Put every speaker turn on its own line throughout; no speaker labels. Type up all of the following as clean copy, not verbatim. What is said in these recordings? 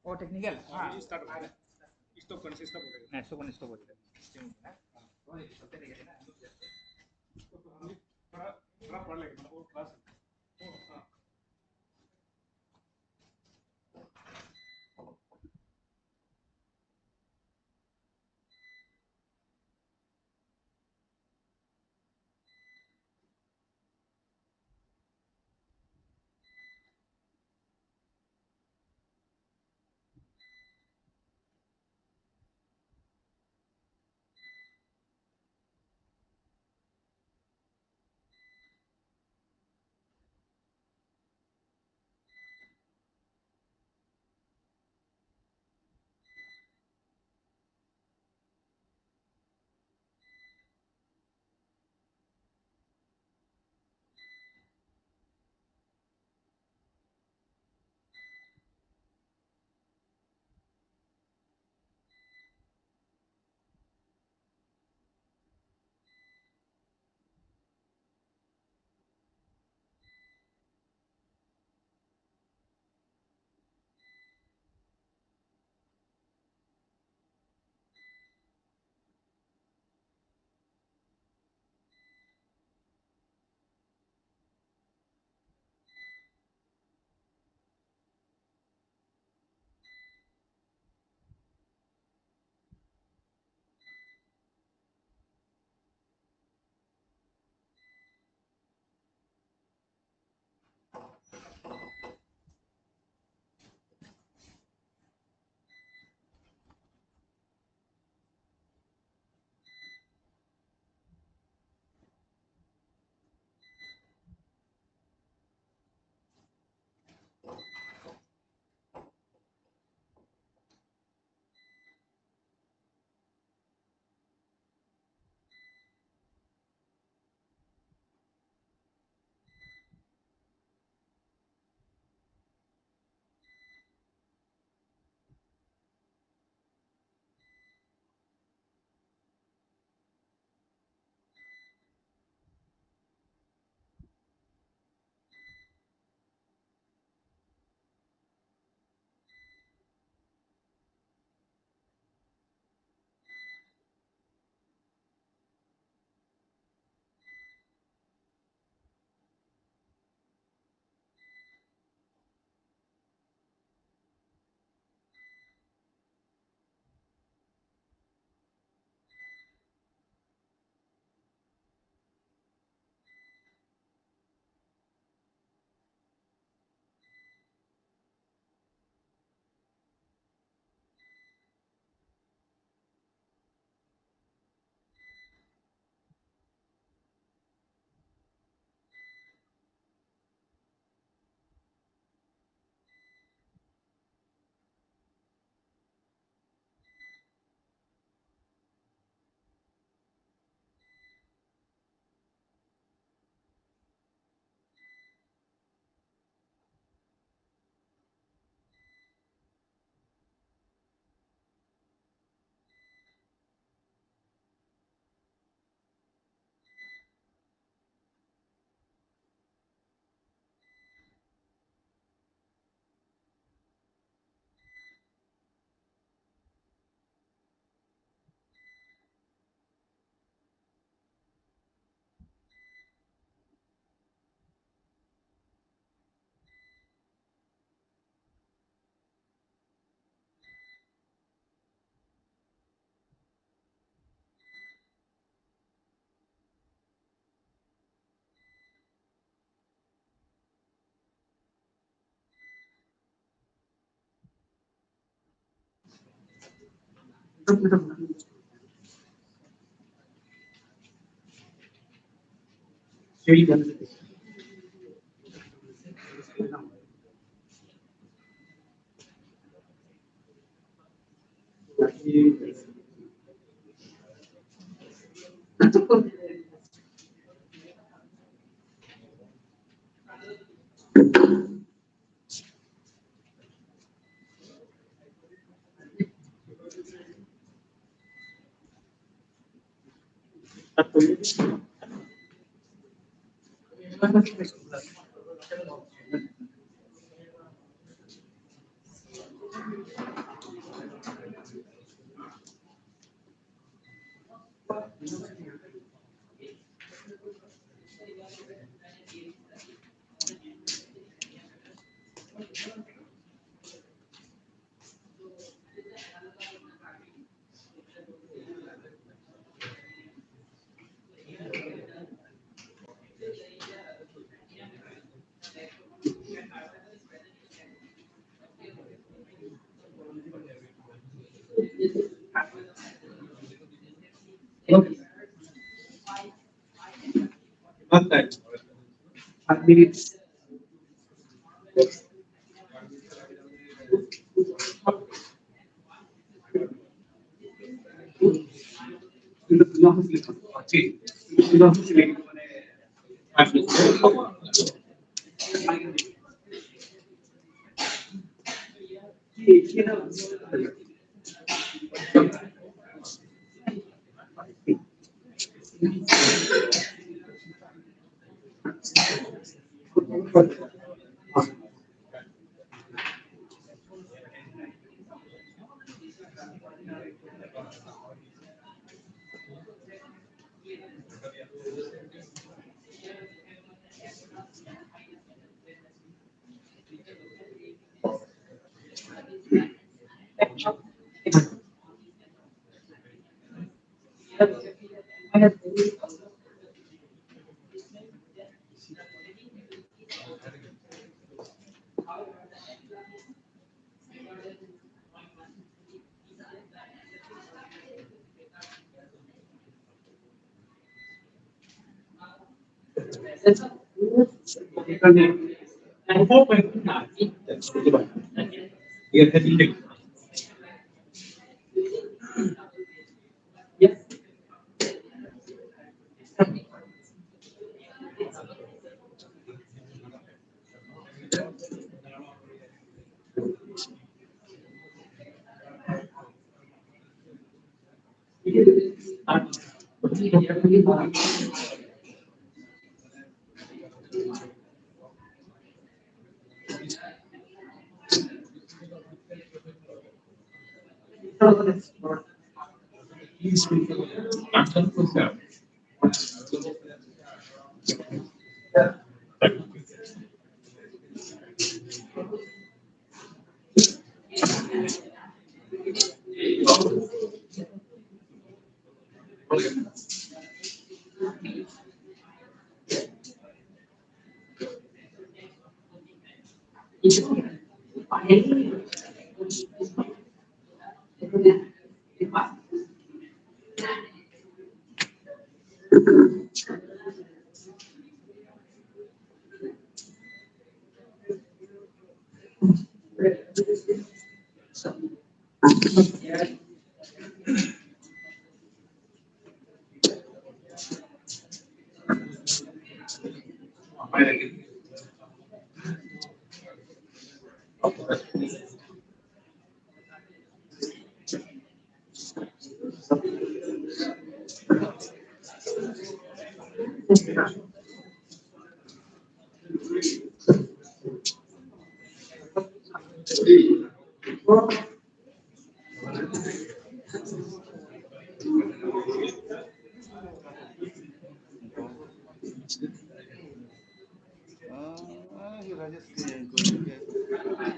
O technical.
Start. Stop con stop.
Stop.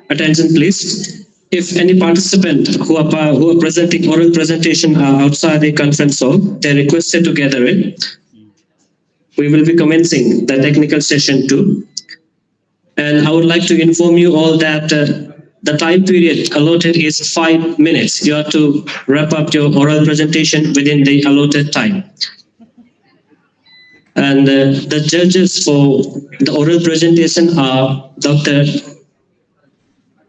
Attention, please. If any participant who are presenting oral presentation outside the conference hall, they're requested to gather in. We will be commencing the technical session 2. And I would like to inform you all that the time period allotted is 5 minutes. You have to wrap up your oral presentation within the allotted time. And the judges for the oral presentation are Dr.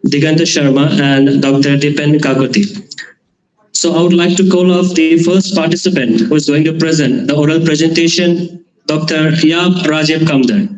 Diganta Sharma and Dr. Dept Kakoti. So I would like to call off the first participant who is going to present the oral presentation, Dr. Yap Rajiv Kamdar.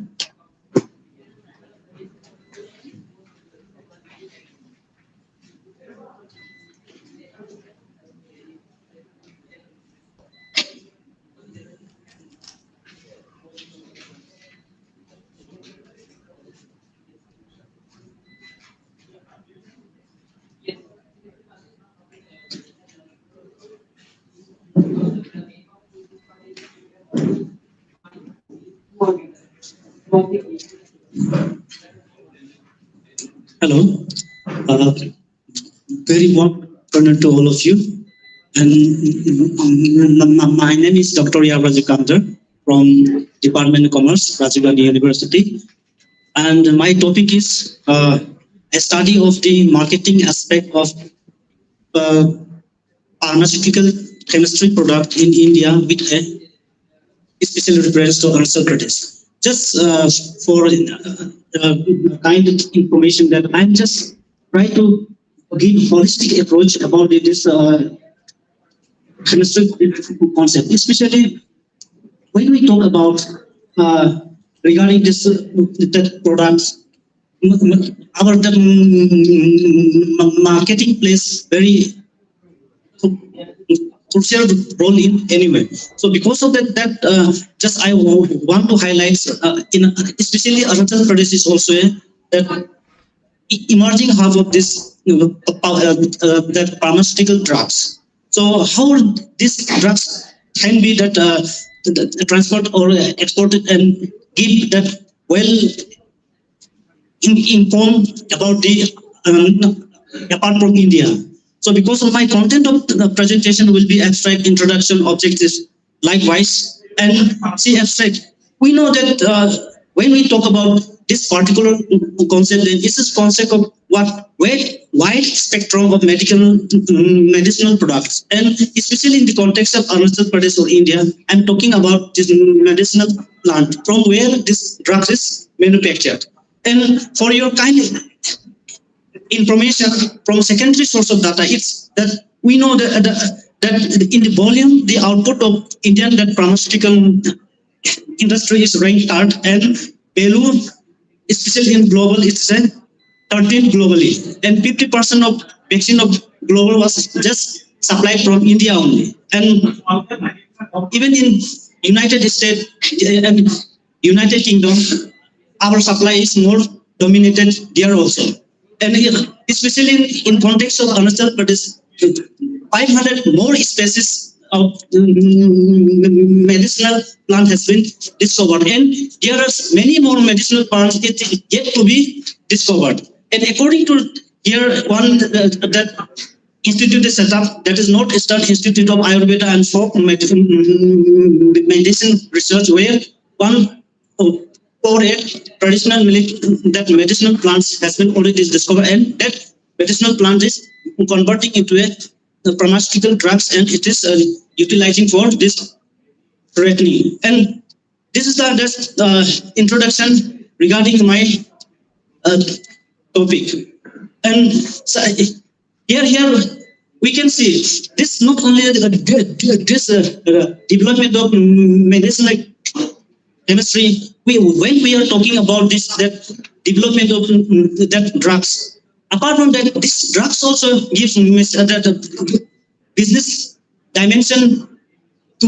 Hello, very warm afternoon to all of you. And my name is Dr. Rajiv Kamdar from Department of Commerce, Rajiv Gandhi University. And my topic is a study of the marketing aspect of pharmaceutical chemistry product in India with a special reference to Arunachal Pradesh. Just for kind of information that I'm just trying to give holistic approach about this chemistry concept, especially when we talk about regarding this that products. Our marketing plays very crucial role in anyway. So because of that, just I want to highlight in especially Arunachal Pradesh is also that emerging hub of this that pharmaceutical drugs. So how these drugs can be that transport or exported and give that well informed about the apart from India. So because of my content of the presentation will be abstract, introduction, objectives, likewise, and see abstract. We know that when we talk about this particular concept, this is concept of what wide spectrum of medicinal products, and especially in the context of Arunachal Pradesh or India, I'm talking about this medicinal plant from where this drug is manufactured. And for your kind of information from secondary source of data, it's that we know that in the volume, the output of Indian that pharmaceutical industry is ranked third, and value, especially in global, it's 13th globally, and 50% of vaccine of global was just supplied from India only, and even in United States and United Kingdom, our supply is more dominated there also. And especially in context of Arunachal Pradesh, 500 more species of medicinal plant has been discovered, and there are many more medicinal plants yet to be discovered. And according to here, one that institute is set up, that is Northeastern Institute of Ayurveda and Folk Medicine Research, where 148 traditional medicinal plants has been already discovered, and that medicinal plant is converting into a pharmaceutical drugs, and it is utilizing for this threatening. And this is the introduction regarding my topic. And so here we can see this not only this development of medicinal chemistry. When we are talking about this that development of that drugs, apart from that, this drugs also gives that business dimension to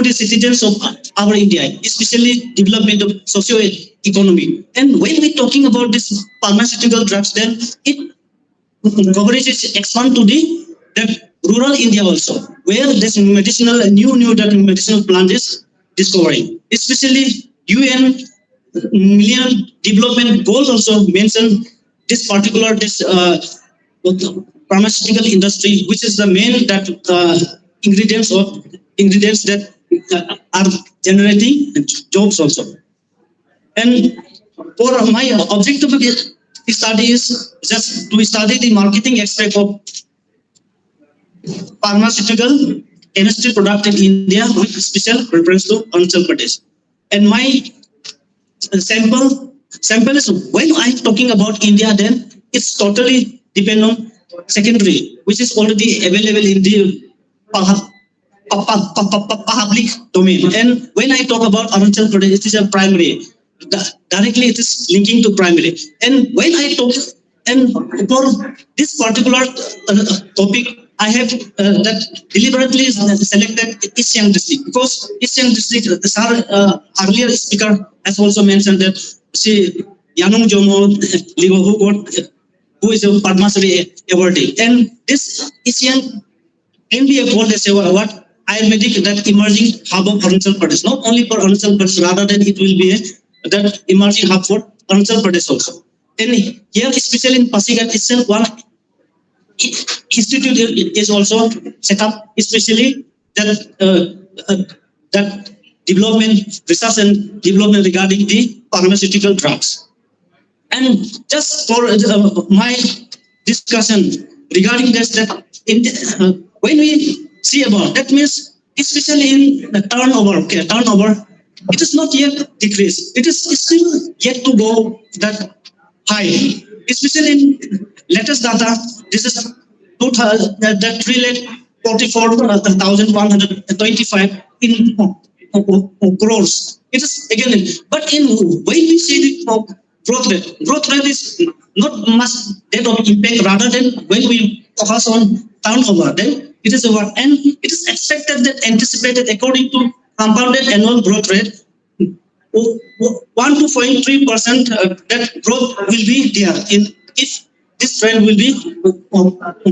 the citizens of our India, especially development of socio-economy. And when we're talking about this pharmaceutical drugs, then it coverage is expand to the that rural India also, where this medicinal that medicinal plant is discovering. Especially UN Millennium Development Goals also mention this particular pharmaceutical industry, which is the main that ingredients that are generating jobs also. And for my objective study is just to study the marketing aspect of pharmaceutical chemistry product in India with special reference to Arunachal Pradesh. And my sample is, when I'm talking about India, then it's totally depend on secondary, which is already available in the public domain. And when I talk about Arunachal Pradesh, it is a primary. Directly it is linking to primary. And when I talk, and for this particular topic, I have that deliberately selected East Siang district, because East Siang district, the earlier speaker has also mentioned that Yanung Jomo who is a Padma Shri awardee, and this East Siang can be called as what Ayurvedic that emerging hub of Arunachal Pradesh, not only for Arunachal Pradesh, rather than it will be that emerging hub for Arunachal Pradesh also. And here, especially in Pasighat itself, one institute is also set up, especially that that development, research and development regarding the pharmaceutical drugs. And just for my discussion regarding this, that when we see about that means, especially in the turnover, it is not yet decreased. It is still yet to go that high. Especially in latest data, this is 2000, that 3,44,125 in crores. It is again, but in when we see the growth rate is not much that of impact rather than when we focus on turnover, then it is over, and it is expected that anticipated according to compounded annual growth rate 1 to 0.3% that growth will be there in if this trend will be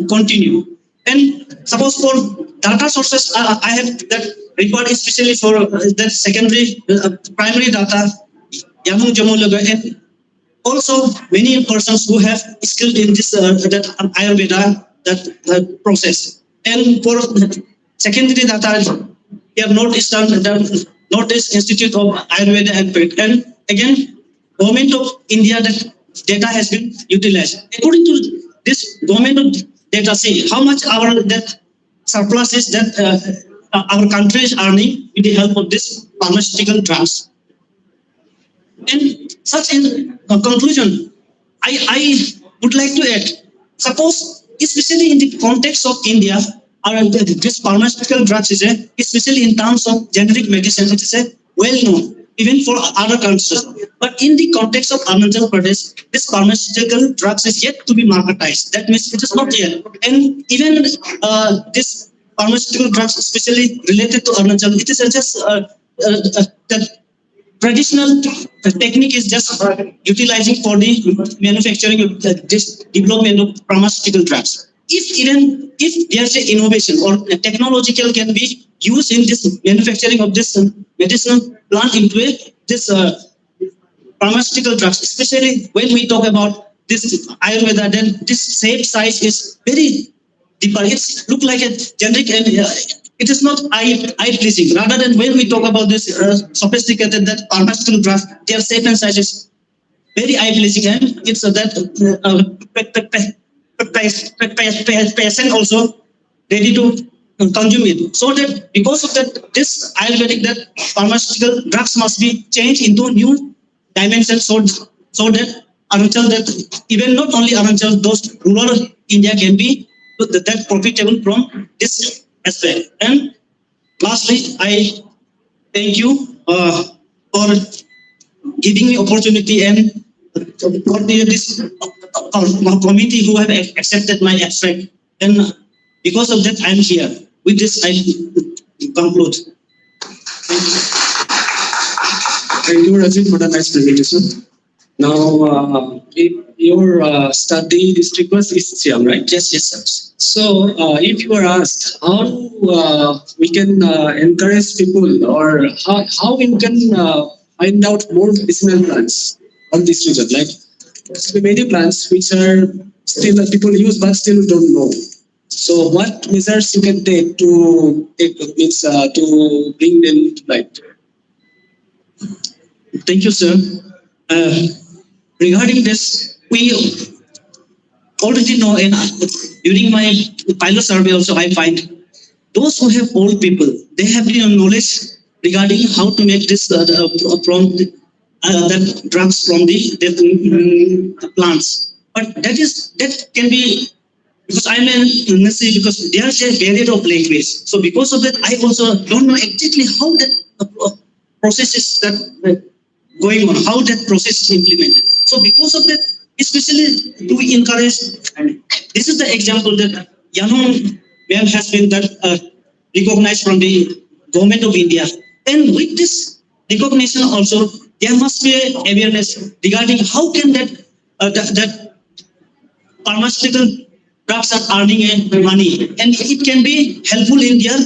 continue. And suppose for data sources, I have that record especially for that secondary primary data, Yamung Jamulaga, and also many persons who have skilled in this that Ayurveda that process. And for secondary data, we have Northeast Institute of Ayurveda and again, Government of India that data has been utilized. According to this Government of data, see how much our that surplus is that our country is earning with the help of this pharmaceutical drugs. And such in conclusion, I would like to add, suppose especially in the context of India, this pharmaceutical drugs is especially in terms of generic medicine, it is well known even for other countries. But in the context of Arunachal Pradesh, this pharmaceutical drugs is yet to be marketized. That means it is not yet. And even this pharmaceutical drugs, especially related to Arunachal, it is just that traditional technique is just utilizing for the manufacturing of this development of pharmaceutical drugs. If there's an innovation or a technological can be used in this manufacturing of this medicinal plant into this pharmaceutical drugs, especially when we talk about this Ayurveda, then this shape size is very deeper. It's look like a generic and it is not eye pleasing. Rather than when we talk about this sophisticated that pharmaceutical drugs, their shape and size is very eye pleasing, and it's that patient also ready to consume it. So that because of that, this Ayurvedic that pharmaceutical drugs must be changed into new dimensions, so that Arunachal, that even not only Arunachal, those rural India can be that profitable from this aspect. And lastly, I thank you for giving me opportunity and coordinate this committee who have accepted my abstract. And because of that, I'm here. With this, I conclude.
Thank you, Rajiv, for the nice presentation. Now, your study district was East Siam, right?
Yes, sir.
So, if you are asked how we can encourage people, or how we can find out more medicinal plants on this region, like there are many plants which are still people use but still don't know. So, what measures you can take to bring them to light?
Thank you, sir. Regarding this, we already know, and during my pilot survey also, I find those who have old people, they have the knowledge regarding how to make this from that drugs from the plants. But that can be, because I'm an NSC, because there's a barrier of language. So because of that, I also don't know exactly how that process is that going on, how that process is implemented. So because of that, especially do we encourage, this is the example that Yanong ma'am has been that recognized from the Government of India. And with this recognition also, there must be awareness regarding how can that pharmaceutical drugs are earning money, and it can be helpful in their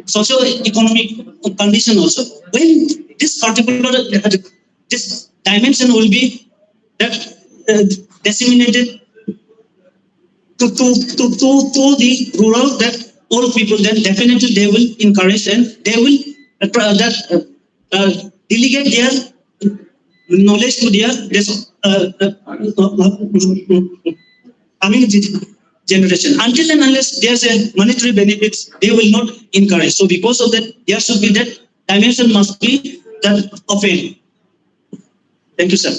socio-economic condition also. When this particular this dimension will be that disseminated to the rural, that old people, then definitely they will encourage and they will delegate their knowledge to their coming generation. Until and unless there's a monetary benefits, they will not encourage. So because of that, there should be that dimension must be that of it. Thank you, sir.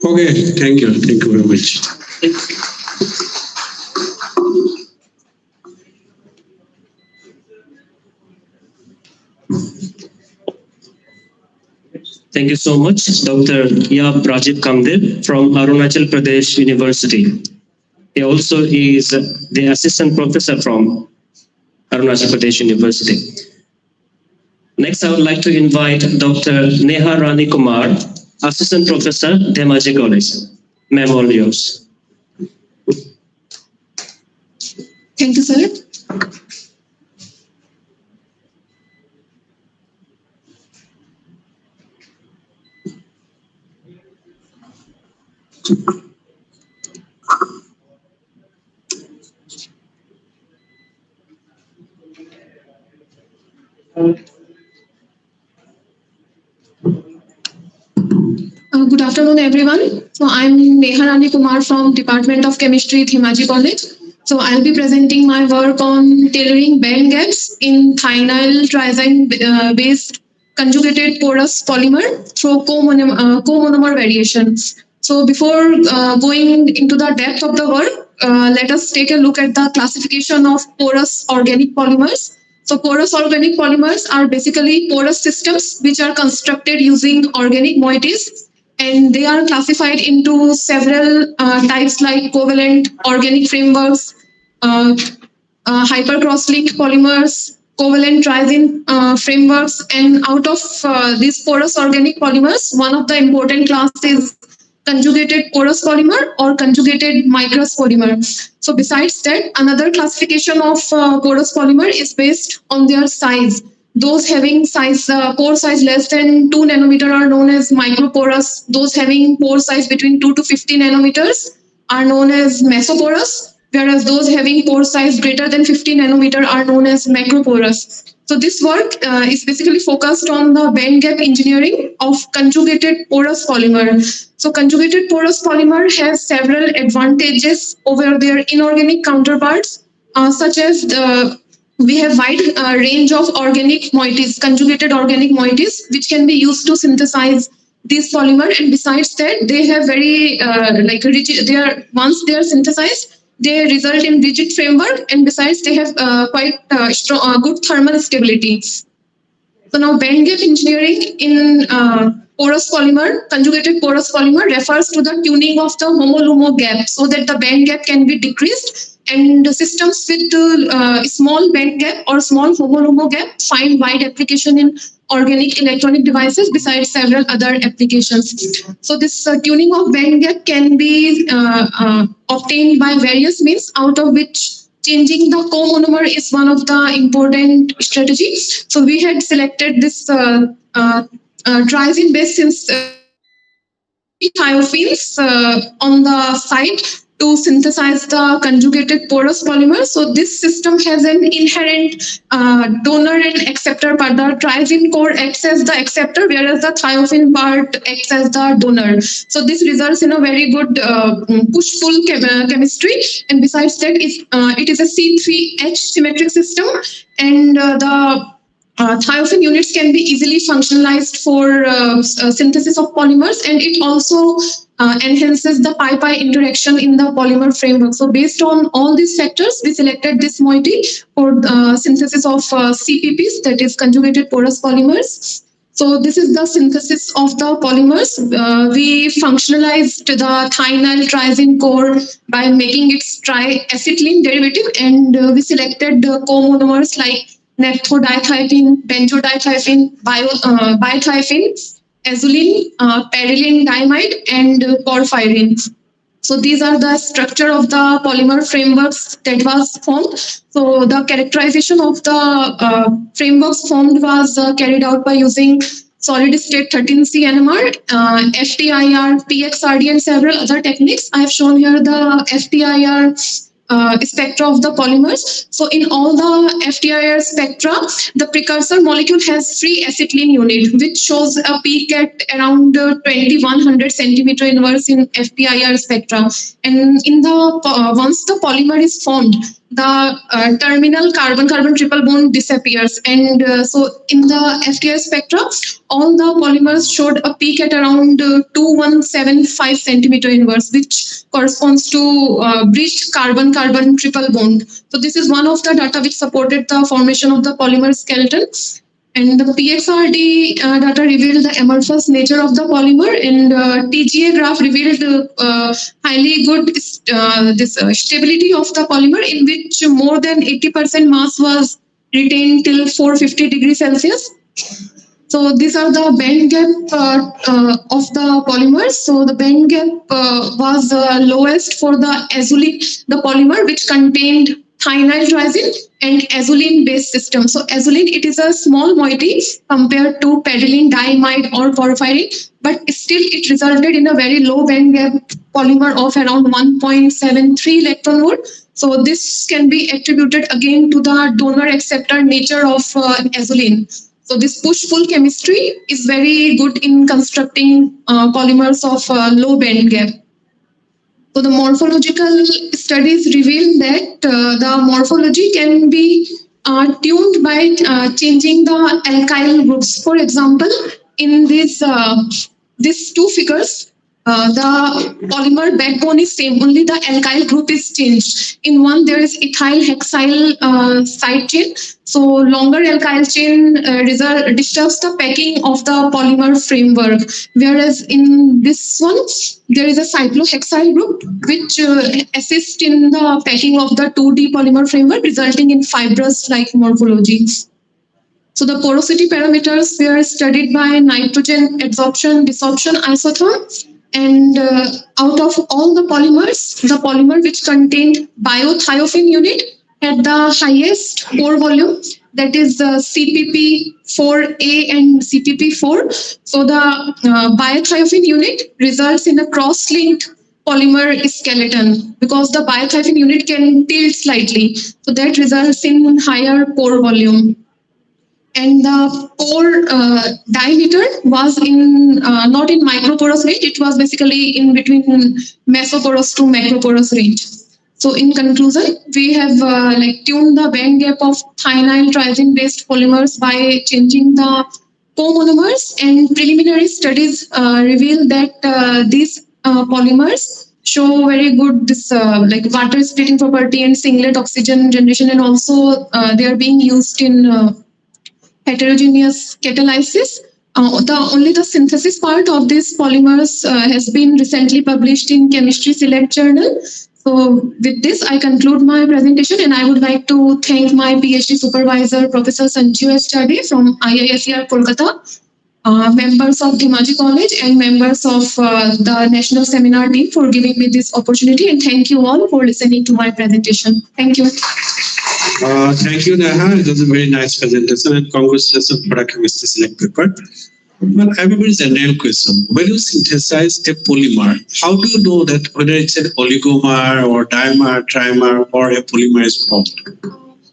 Okay, thank you. Thank you very much.
Thank you so much, Dr. Yap Rajiv Kamdev from Arunachal Pradesh University. He also is the assistant professor from Arunachal Pradesh University. Next, I would like to invite Dr. Neha Rani Kumar, assistant professor, Dhemaji College. Ma'am, all yours.
Thank you, sir. Good afternoon, everyone. So I'm Neha Rani Kumar from Department of Chemistry, Dhemaji College. So I'll be presenting my work on tailoring band gaps in thionyl triazine based conjugated porous polymer through co-monomer variations. So before going into the depth of the work, let us take a look at the classification of porous organic polymers. So porous organic polymers are basically porous systems which are constructed using organic moieties, and they are classified into several types like covalent organic frameworks, hypercross-linked polymers, covalent triazine frameworks, and out of these porous organic polymers, one of the important class is conjugated porous polymer or conjugated microus polymer. So besides that, another classification of porous polymer is based on their size. Those having pore size less than 2 nanometer are known as microporous. Those having pore size between 2 to 50 nanometers are known as mesoporous, whereas those having pore size greater than 50 nanometer are known as macroporous. So this work is basically focused on the band gap engineering of conjugated porous polymer. So conjugated porous polymer has several advantages over their inorganic counterparts, such as we have wide range of organic moieties, conjugated organic moieties, which can be used to synthesize these polymer. And besides that, they have very once they are synthesized, they result in rigid framework, and besides they have quite strong, good thermal stability. So now band gap engineering in porous polymer, conjugated porous polymer refers to the tuning of the homo-lumo gap so that the band gap can be decreased, and systems with small band gap or small homo-lumo gap find wide application in organic electronic devices besides several other applications. So this tuning of band gap can be obtained by various means, out of which changing the co-monomer is one of the important strategies. So we had selected this triazine-based thiophene on the side to synthesize the conjugated porous polymer. So this system has an inherent donor and acceptor part. The triazine core acts as the acceptor, whereas the thiophene part acts as the donor. So this results in a very good push-pull chemistry. And besides that, it is a C3H symmetric system, and the thiophene units can be easily functionalized for synthesis of polymers, and it also enhances the pi-pi interaction in the polymer framework. So based on all these factors, we selected this moiety for synthesis of CPPs, that is conjugated porous polymers. So this is the synthesis of the polymers. We functionalized the thionyl triazine core by making its triacetylene derivative, and we selected the co-monomers like naphthodithiopene, benzodithiopene, biothiophene, azulene, perilene diamide, and porphyrin. So these are the structure of the polymer frameworks that was formed. So the characterization of the frameworks formed was carried out by using solid state 13C NMR, FTIR, PXRD, and several other techniques. I have shown here the FTIR spectra of the polymers. So in all the FTIR spectra, the precursor molecule has free acetylene unit, which shows a peak at around 2100 centimeter inverse in FTIR spectra. And in the once the polymer is formed, the terminal carbon-carbon triple bond disappears, and so in the FTIR spectra, all the polymers showed a peak at around 2175 centimeter inverse, which corresponds to breached carbon-carbon triple bond. So this is one of the data which supported the formation of the polymer skeleton. And the PXRD data revealed the amorphous nature of the polymer, and TGA graph revealed highly good stability of the polymer, in which more than 80% mass was retained till 450 degrees Celsius. So these are the band gap of the polymers. So the band gap was lowest for the azulene, the polymer which contained thionyl triazine and azulene based system. So azulene, it is a small moiety compared to pedylene, diamide or porphyrin, but still it resulted in a very low band gap polymer of around 1.73 electron volt. So this can be attributed again to the donor acceptor nature of azulene. So this push-pull chemistry is very good in constructing polymers of low band gap. So the morphological studies reveal that the morphology can be tuned by changing the alkyl groups. For example, in these two figures, the polymer backbone is same, only the alkyl group is changed. In one, there is ethyl hexyl side chain. So longer alkyl chain disturbs the packing of the polymer framework. Whereas in this one, there is a cyclohexyl group which assists in the packing of the 2D polymer framework, resulting in fibrous-like morphology. So the porosity parameters were studied by nitrogen adsorption, desorption isotherm. And out of all the polymers, the polymer which contained biothiophene unit had the highest pore volume, that is CPP4A and CPP4. So the biothiophene unit results in a cross-linked polymer skeleton because the biothiophene unit can tilt slightly. So that results in higher pore volume. And the pore diameter was in not in microporous range, it was basically in between mesoporous to macroporous range. So in conclusion, we have tuned the band gap of thionyl triazine based polymers by changing the comonomers, and preliminary studies reveal that these polymers show very good water splitting property and singlet oxygen generation, and also they are being used in heterogeneous catalysis. Only the synthesis part of these polymers has been recently published in Chemistry Select Journal. So with this, I conclude my presentation, and I would like to thank my PhD supervisor, Professor Sanju Study from IISER Kolkata, members of Dhimaji College, and members of the National Seminar Team for giving me this opportunity. And thank you all for listening to my presentation. Thank you.
Thank you, Neha. It was a very nice presentation, and congratulations for a chemistry select paper. But I have a very general question. When you synthesize a polymer, how do you know that whether it's an oligomer or dimer, trimer, or a polymer is formed?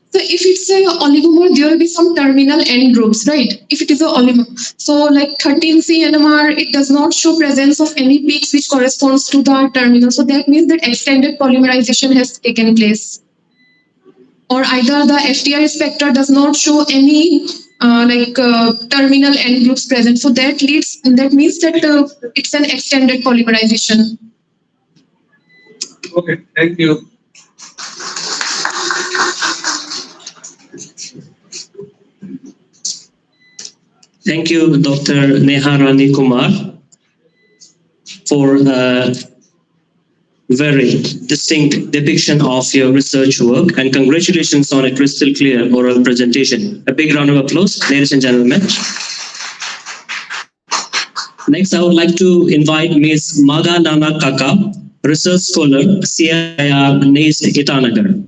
So if it's a oligomer, there will be some terminal end groups, right? If it is a oligomer. So like 13C NMR, it does not show presence of any peaks which corresponds to the terminal. So that means that extended polymerization has taken place. Or either the FTI spectra does not show any terminal end groups present. So that means that it's an extended polymerization.
Okay, thank you.
Thank you, Dr. Neha Rani Kumar, for very distinct depiction of your research work, and congratulations on a crystal clear oral presentation. A big round of applause, ladies and gentlemen. Next, I would like to invite Ms. Maga Nana Kaka, research scholar, CIR NAIS Itanagar.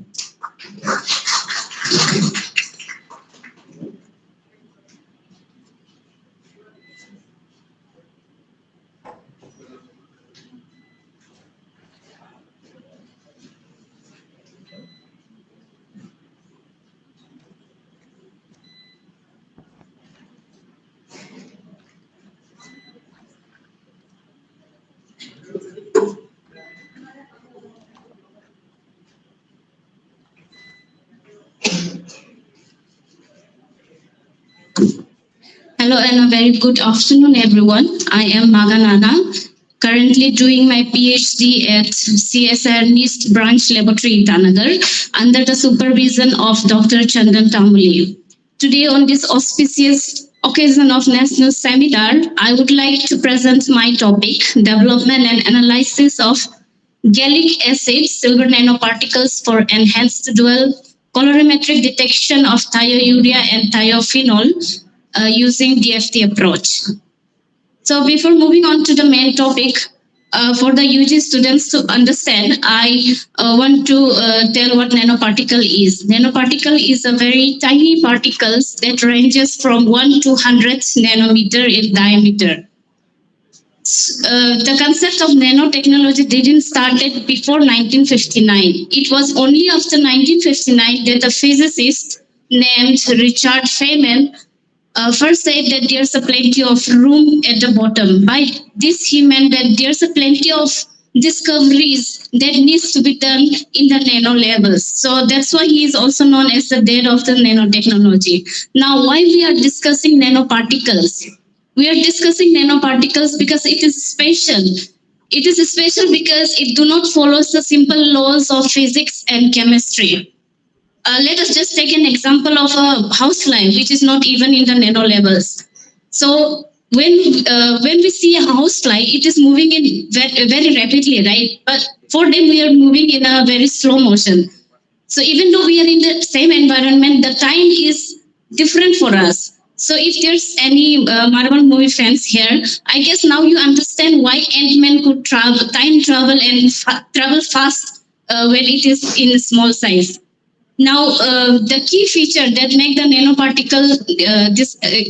Hello and a very good afternoon, everyone. I am Maganana, currently doing my PhD at CSR NIST Branch Laboratory in Tanagar under the supervision of Dr. Chandan Tamuli. Today, on this auspicious occasion of National Seminar, I would like to present my topic, Development and Analysis of Gallic Acid Silver Nanoparticles for Enhanced Dual Colorimetric Detection of Thiourea and thiophenol using DFT approach. So before moving on to the main topic, for the UG students to understand, I want to tell what nanoparticle is. Nanoparticle is a very tiny particles that ranges from 1 to 100 nanometer in diameter. The concept of nanotechnology didn't start before 1959. It was only after 1959 that a physicist named Richard Feynman first said that there's a plenty of room at the bottom. By this, he meant that there's a plenty of discoveries that needs to be done in the nano levels. So that's why he is also known as the dad of the nanotechnology. Now, why we are discussing nanoparticles? We are discussing nanoparticles because it is special. It is special because it do not follow the simple laws of physics and chemistry. Let us just take an example of a housefly, which is not even in the nano levels. So when we see a housefly, it is moving in very rapidly, right? But for them, we are moving in a very slow motion. So even though we are in the same environment, the time is different for us. So if there's any Marvel movie fans here, I guess now you understand why Ant-Man could time travel and travel fast when it is in small size. Now, the key feature that make the nanoparticle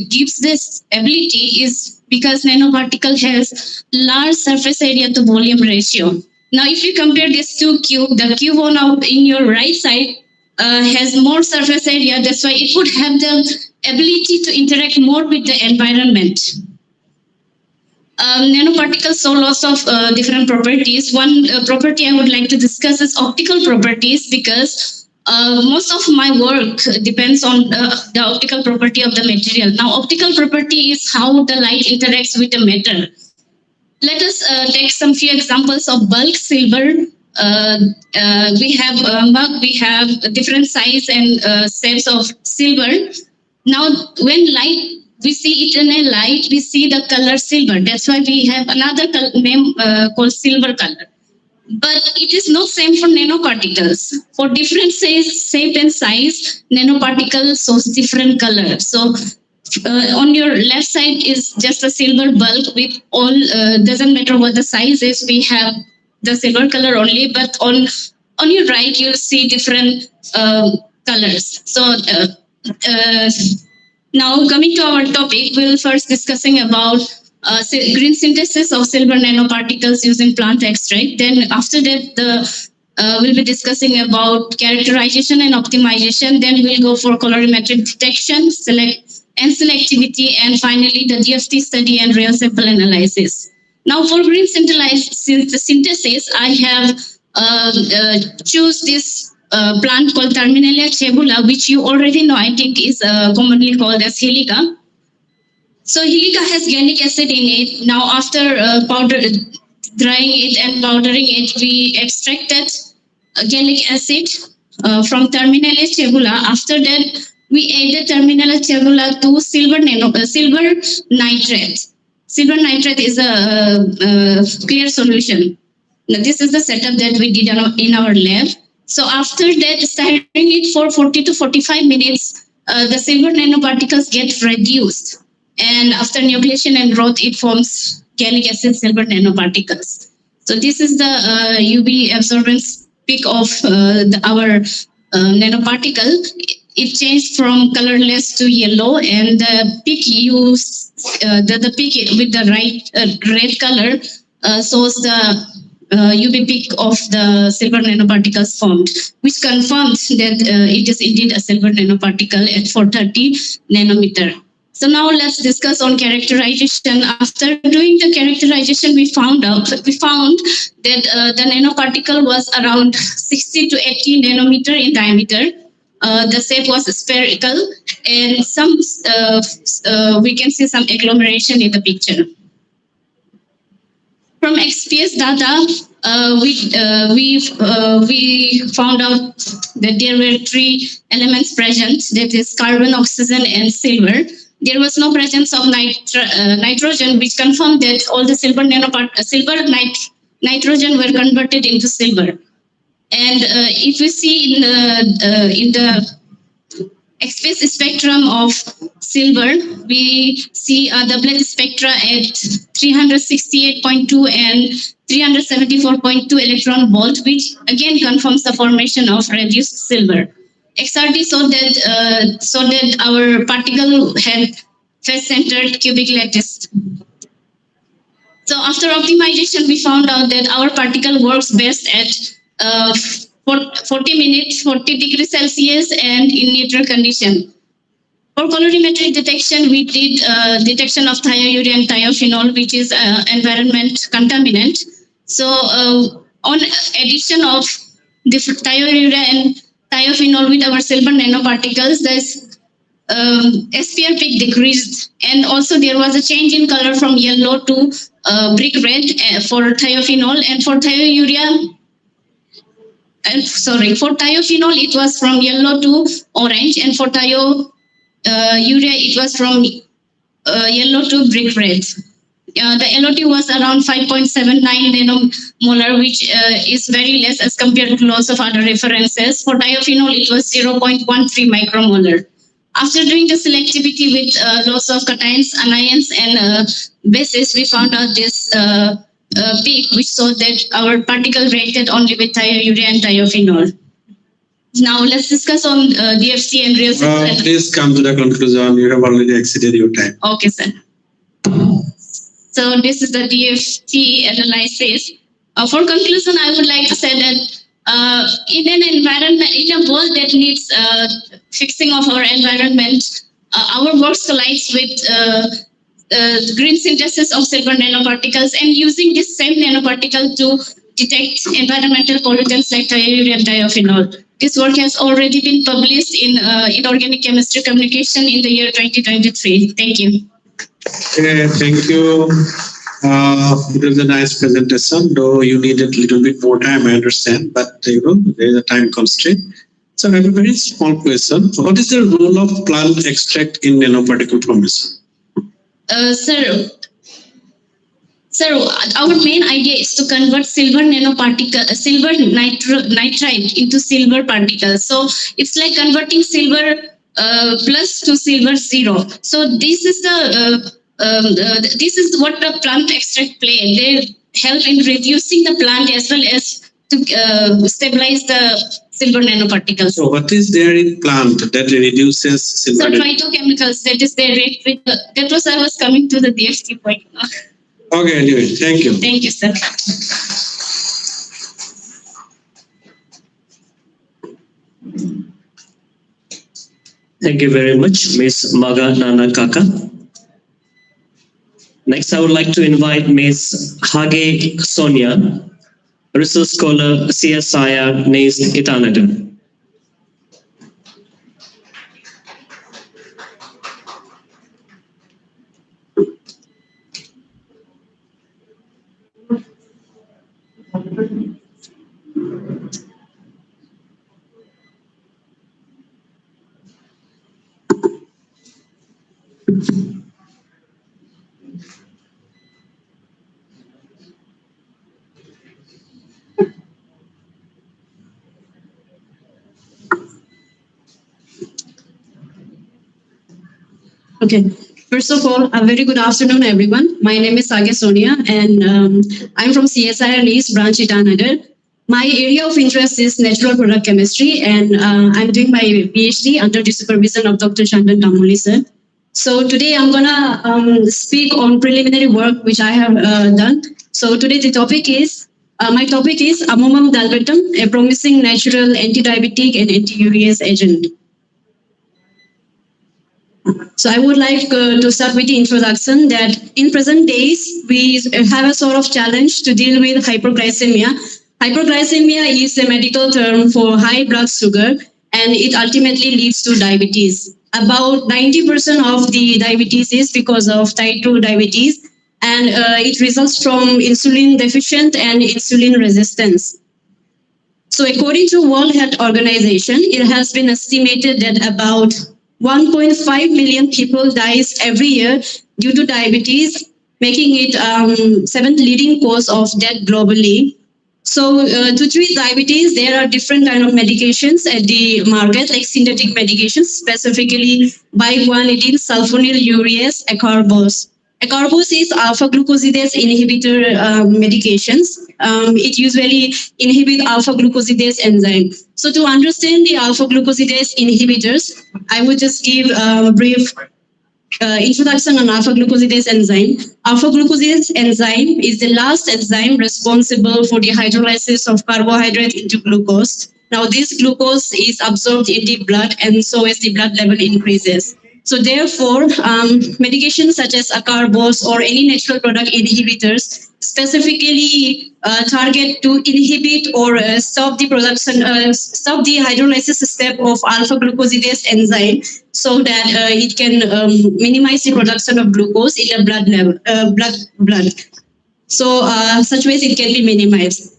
gives this ability is because nanoparticle has large surface area to volume ratio. Now, if you compare these two cubes, the cube in your right side has more surface area. That's why it would have the ability to interact more with the environment. Nanoparticles show lots of different properties. One property I would like to discuss is optical properties because most of my work depends on the optical property of the material. Now, optical property is how the light interacts with the metal. Let us take some few examples of bulk silver. We have mug, we have different size and shapes of silver. Now, when we see it in a light, we see the color silver. That's why we have another name called silver color. But it is not same for nanoparticles. For different shape and size, nanoparticle shows different color. So on your left side is just a silver bulk with all, doesn't matter what the size is, we have the silver color only, but on your right, you'll see different colors. So now coming to our topic, we'll first discussing about green synthesis of silver nanoparticles using plant extract. Then after that, we'll be discussing about characterization and optimization. Then we'll go for colorimetric detection, selectivity, and finally the DFT study and real sample analysis. Now for green synthesis, I have choose this plant called Terminalia cebula, which you already know, I think is commonly called as Helica. So Helica has gallic acid in it. Now after drying it and powdering it, we extracted gallic acid from Terminalia cebula. After that, we added Terminalia cebula to silver nitrate. Silver nitrate is a clear solution. Now, this is the setup that we did in our lab. So after that, stirring it for 40 to 45 minutes, the silver nanoparticles get reduced. And after nucleation and growth, it forms gallic acid silver nanoparticles. So this is the UV absorbance peak of our nanoparticle. It changed from colorless to yellow, and the peak the peak with the red color shows the UV peak of the silver nanoparticles formed, which confirms that it is indeed a silver nanoparticle at 430 nanometer. So now let's discuss on characterization. After doing the characterization, we found that the nanoparticle was around 60 to 80 nanometer in diameter. The shape was spherical, and we can see some agglomeration in the picture. From XPS data, we found out that there were 3 elements present, that is carbon, oxygen, and silver. There was no presence of nitrogen, which confirmed that all the nitrogen were converted into silver. And if we see in the XPS spectrum of silver, we see a doublet spectra at 368.2 and 374.2 electron volt, which again confirms the formation of reduced silver. XRD showed that our particle had face-centered cubic lattice. So after optimization, we found out that our particle works best at 40 minutes, 40 degrees Celsius, and in neutral condition. For colorimetric detection, we did detection of thiourea and thiophenol, which is environment contaminant. So on addition of the thiourea and thiophenol with our silver nanoparticles, the SPR peak decreased, and also there was a change in color from yellow to brick red for thiophenol, and for thiourea. For thiophenol, it was from yellow to orange, and for thiourea, it was from yellow to brick red. The LOT was around 5.79 nanomolar, which is very less as compared to lots of other references. For thiophenol, it was 0.13 micromolar. After doing the selectivity with lots of cations, anions, and bases, we found out this peak, which showed that our particle reacted only with thiourea and thiophenol. Now let's discuss on DFT and real system.
Please come to the conclusion. You have already exceeded your time.
Okay, sir. So this is the DFT analysis. For conclusion, I would like to say that in an environment, in a world that needs fixing of our environment, our work collides with green synthesis of silver nanoparticles, and using this same nanoparticle to detect environmental pollutants like thiourea and thiophenol. This work has already been published in Inorganic Chemistry Communication in the year 2023. Thank you.
Okay, thank you. It was a nice presentation, though you needed a little bit more time, I understand, but there is a time constraint. So I have a very small question. What is the role of plant extract in nanoparticle formation?
Sir, our main idea is to convert silver nitride into silver particles. So it's like converting silver plus to silver zero. So this is what the plant extract play. They help in reducing the plant as well as to stabilize the silver nanoparticles.
So what is there in plant that reduces silver?
So phytochemicals, that is they react with that was I was coming to the DFT point now.
Okay, anyway, thank you.
Thank you, sir.
Thank you very much, Ms. Maga Nana Kaka. Next, I would like to invite Ms. Hage Sonia, Research Scholar, CSIR, NIST, Itanagar.
Okay. First of all, a very good afternoon, everyone. My name is Hage Sonia, and I'm from CSIR East Branch, Itanagar. My area of interest is natural product chemistry, and I'm doing my PhD under the supervision of Dr. Chandan Tamuli, sir. So today I'm gonna speak on preliminary work which I have done. So today the topic is, my topic is ammonium dalbatum, a promising natural anti-diabetic and anti-urease agent. So I would like to start with the introduction that in present days, we have a sort of challenge to deal with hyperglycemia. Hyperglycemia is a medical term for high blood sugar, and it ultimately leads to diabetes. About 90% of the diabetes is because of type 2 diabetes, and it results from insulin deficient and insulin resistance. So according to World Health Organization, it has been estimated that about 1.5 million people dies every year due to diabetes, making it seventh leading cause of death globally. So to treat diabetes, there are different kind of medications at the market, like synthetic medications, specifically biguanidine, sulfonylureas, acarbose. Acarbose is alpha-glucosidase inhibitor medications. It usually inhibits alpha-glucosidase enzyme. So to understand the alpha-glucosidase inhibitors, I would just give a brief introduction on alpha-glucosidase enzyme. Alpha-glucosidase enzyme is the last enzyme responsible for the hydrolysis of carbohydrate into glucose. Now, this glucose is absorbed in the blood, and so as the blood level increases. So therefore, medications such as acarbose or any natural product inhibitors specifically target to inhibit or stop the production, stop the hydrolysis step of alpha-glucosidase enzyme, so that it can minimize the production of glucose in the blood level, blood. So such ways it can be minimized.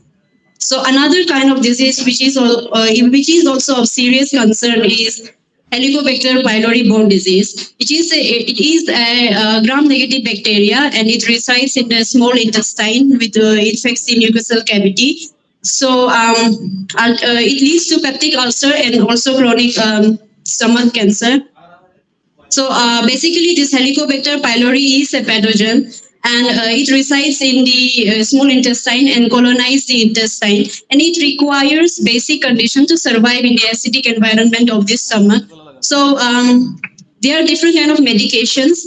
So another kind of disease which is also of serious concern is Helicobacter pylori-borne disease. It is a gram-negative bacteria, and it resides in the small intestine, with infects the mucosal cavity. So it leads to peptic ulcer and also chronic stomach cancer. So basically, this Helicobacter pylori is a pathogen, and it resides in the small intestine and colonizes the intestine, and it requires basic conditions to survive in the acidic environment of the stomach. So there are different kind of medications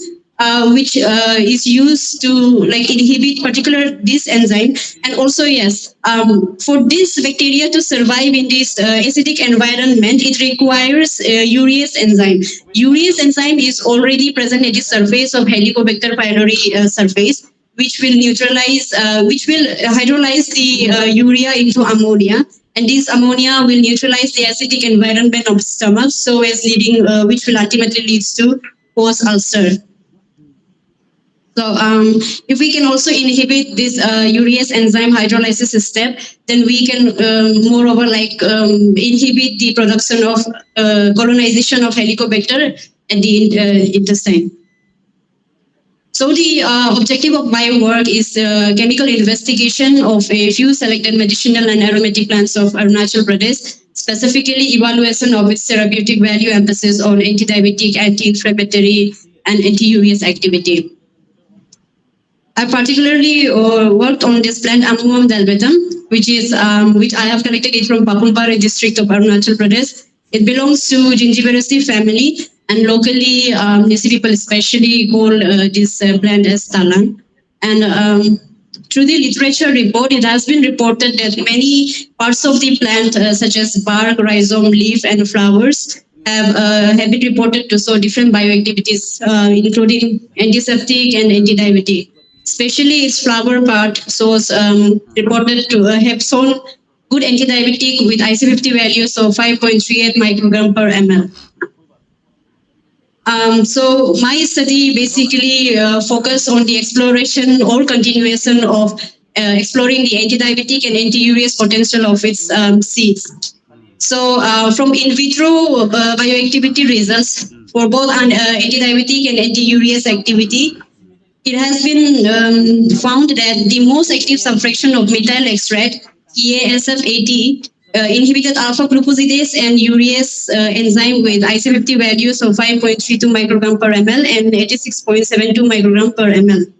which is used to like inhibit this enzyme, and also yes, for this bacteria to survive in this acidic environment, it requires urease enzyme. Urease enzyme is already present at the surface of Helicobacter pylori surface, which will hydrolyze the urea into ammonia. And this ammonia will neutralize the acidic environment of the stomach, so as leading, which will ultimately leads to post ulcer. So if we can also inhibit this urease enzyme hydrolysis step, then we can moreover inhibit the production of colonization of Helicobacter at the intestine. So the objective of my work is chemical investigation of a few selected medicinal and aromatic plants of Arunachal Pradesh, specifically evaluation of its therapeutic value, emphasis on anti-diabetic, anti-inflammatory, and anti-urease activity. I particularly worked on this plant Amumum dalbetum, which I have collected it from Papumpare district of Arunachal Pradesh. It belongs to Gingiveraceae family, and locally, Nisi people especially call this plant as talan. And through the literature report, it has been reported that many parts of the plant, such as bark, rhizome, leaf, and flowers, have been reported to show different bioactivities, including antiseptic and anti-diabetic. Especially its flower part shows reported to have shown good anti-diabetic with IC50 values of 5.38 microgram per ml. So my study basically focused on the exploration or continuation of exploring the anti-diabetic and anti-urease potential of its seeds. So from in vitro bioactivity results for both anti-diabetic and anti-urease activity, it has been found that the most active subfraction of methyl extract, EASF80, inhibited alpha-glucosidase and urease enzyme with IC50 values of 5.32 microgram per ml and 86.72 microgram per ml.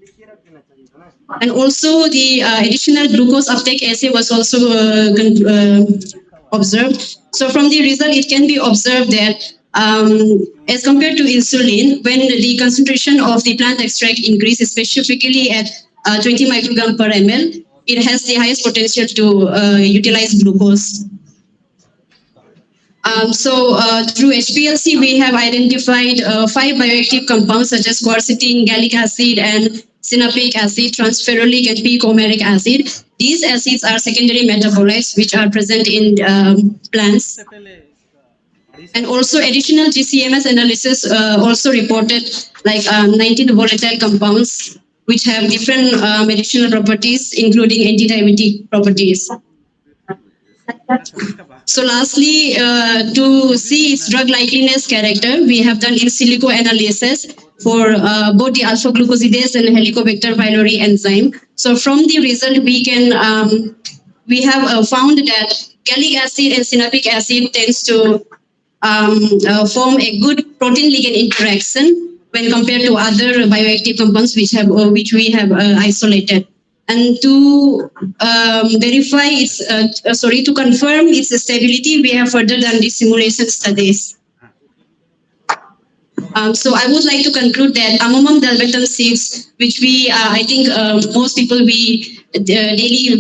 And also the additional glucose uptake assay was also observed. So from the result, it can be observed that as compared to insulin, when the concentration of the plant extract increases, specifically at 20 microgram per ml, it has the highest potential to utilize glucose. So through HPLC, we have identified 5 bioactive compounds such as quercetin, gallic acid, and sinapic acid, transferolic, and p-comeric acid. These acids are secondary metabolites which are present in plants. And also additional GCMS analysis also reported like 19 volatile compounds which have different medicinal properties, including anti-diabetic properties. So lastly, to see its drug likeliness character, we have done in silico analysis for both the alpha glucosidase and Helicobacter pylori enzyme. So from the result, we have found that gallic acid and synapic acid tends to form a good protein ligand interaction when compared to other bioactive compounds which we have isolated. And to verify to confirm its stability, we have further done the simulation studies. So I would like to conclude that amomum dalbetum seeds, which I think most people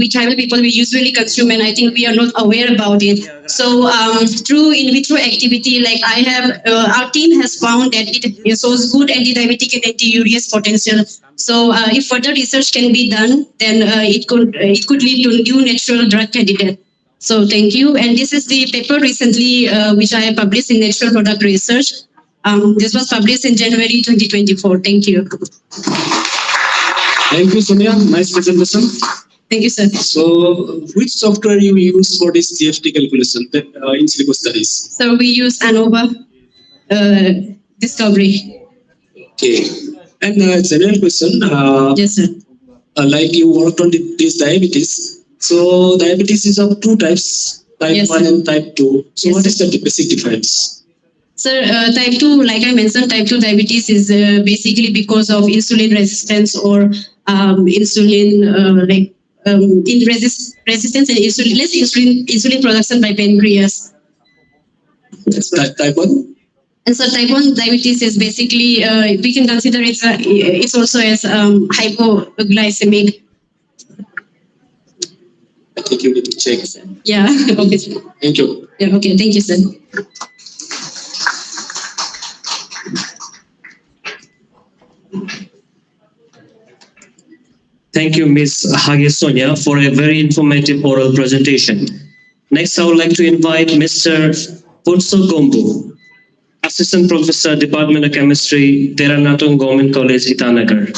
tribal people, we usually consume, and I think we are not aware about it. So through in vitro activity, like our team has found that it shows good anti-diabetic and anti-urease potential. So if further research can be done, then it could lead to new natural drug candidate. So thank you. And this is the paper recently which I have published in Natural Product Research. This was published in January 2024. Thank you.
Thank you, Sonia. Nice presentation.
Thank you, sir.
So, which software you use for this DFT calculation in silico studies?
So we use ANOVA Discovery.
Okay. And general question.
Yes, sir.
Like you worked on this diabetes. So diabetes is of two types, type
Yes,
1
sir.
and type 2. So
Yes,
what is
sir.
the basic difference?
Sir, type 2, like I mentioned, type 2 diabetes is basically because of insulin resistance or insulin in resistance and less insulin production by pancreas.
Type 1?
And so type 1 diabetes is basically, we can consider it's also as hypoglycemic.
I think you need to check.
Yeah, okay.
Thank you.
Yeah, okay, thank you, sir.
Thank you, Ms. Hage Sonia, for a very informative oral presentation. Next, I would like to invite Mr. Putso Gombu, Assistant Professor, Department of Chemistry, Teranatong Government College, Itanagar.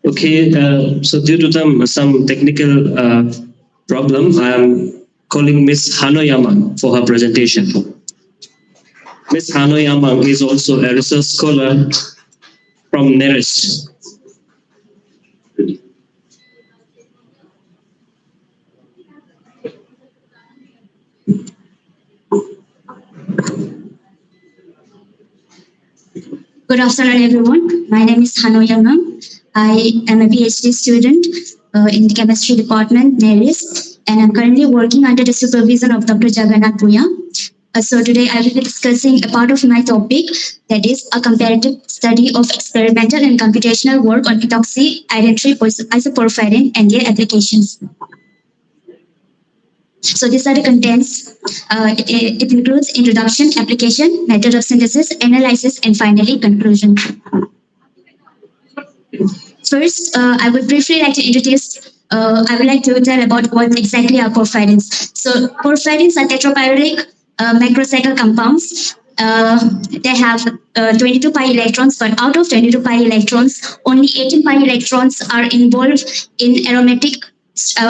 Okay, so due to some technical problem, I am calling Ms. Hanoyama for her presentation. Ms. Hanoyama is also a research scholar from NEREST.
Good afternoon, everyone. My name is Hano Yamam. I am a PhD student in the chemistry department, NERIS, and I'm currently working under the supervision of Dr. Jagannath Puya. So today I will be discussing a part of my topic, that is a comparative study of experimental and computational work on epoxy identity isoporphyrin and their applications. So these are the contents. It includes introduction, application, method of synthesis, analysis, and finally conclusion. First, I would briefly like to introduce. I would like to tell about what exactly are porphyrins. So porphyrins are tetrapyrrolic macrocycle compounds. They have 22 pi electrons, but out of 22 pi electrons, only 18 pi electrons are involved in aromatic.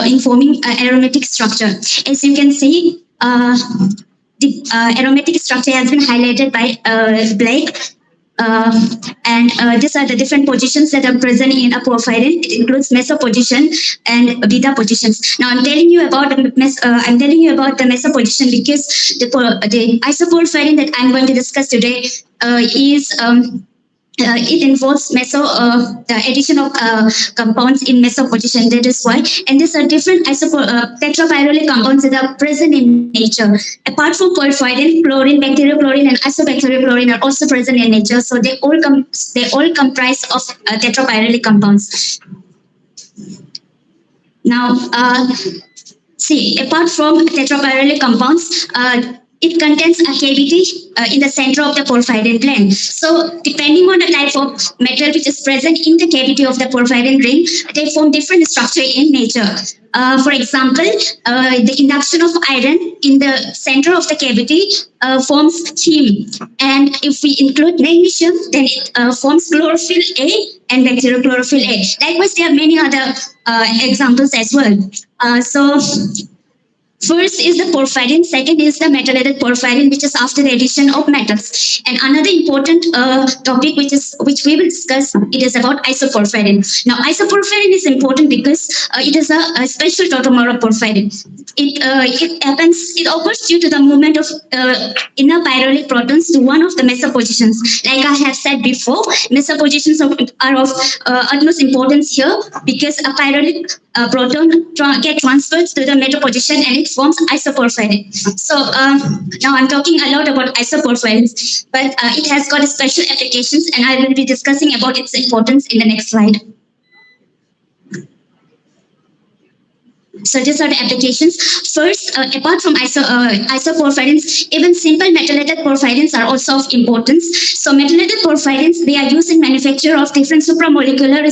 In forming aromatic structure. As you can see, the aromatic structure has been highlighted by black. And these are the different positions that are present in a porphyrin. It includes meso position and beta positions. Now I'm telling you about the meso position because the isoporphyrin that I'm going to discuss today is. It involves the addition of compounds in meso position. That is why, and these are different tetrapyrrolic compounds that are present in nature. Apart from porphyrin, chlorine, bacteriochlorine, and isobacteriochlorine are also present in nature. So they all comprise of tetrapyrrolic compounds. Now, see, apart from tetrapyrrolic compounds, it contains a cavity in the center of the porphyrin gland. So depending on the type of metal which is present in the cavity of the porphyrin ring, they form different structure in nature. For example, the induction of iron in the center of the cavity forms heme. And if we include magnesium, then it forms chlorophyll A and bacteriochlorophyll A. Likewise, there are many other examples as well. First is the porphyrin, second is the metallated porphyrin, which is after the addition of metals. And another important topic which we will discuss, it is about isoporphyrin. Now, isoporphyrin is important because it is a special tautomer of porphyrin. It occurs due to the movement of inner pyrrolic protons to one of the meso positions. Like I have said before, meso positions are of utmost importance here because a pyrrolic proton get transferred to the meta position and it forms isoporphyrin. So now I'm talking a lot about isoporphyrins, but it has got special applications and I will be discussing about its importance in the next slide. So these are the applications. First, apart from isoporphyrins, even simple metallated porphyrins are also of importance. So metallated porphyrins, they are used in manufacture of different supramolecular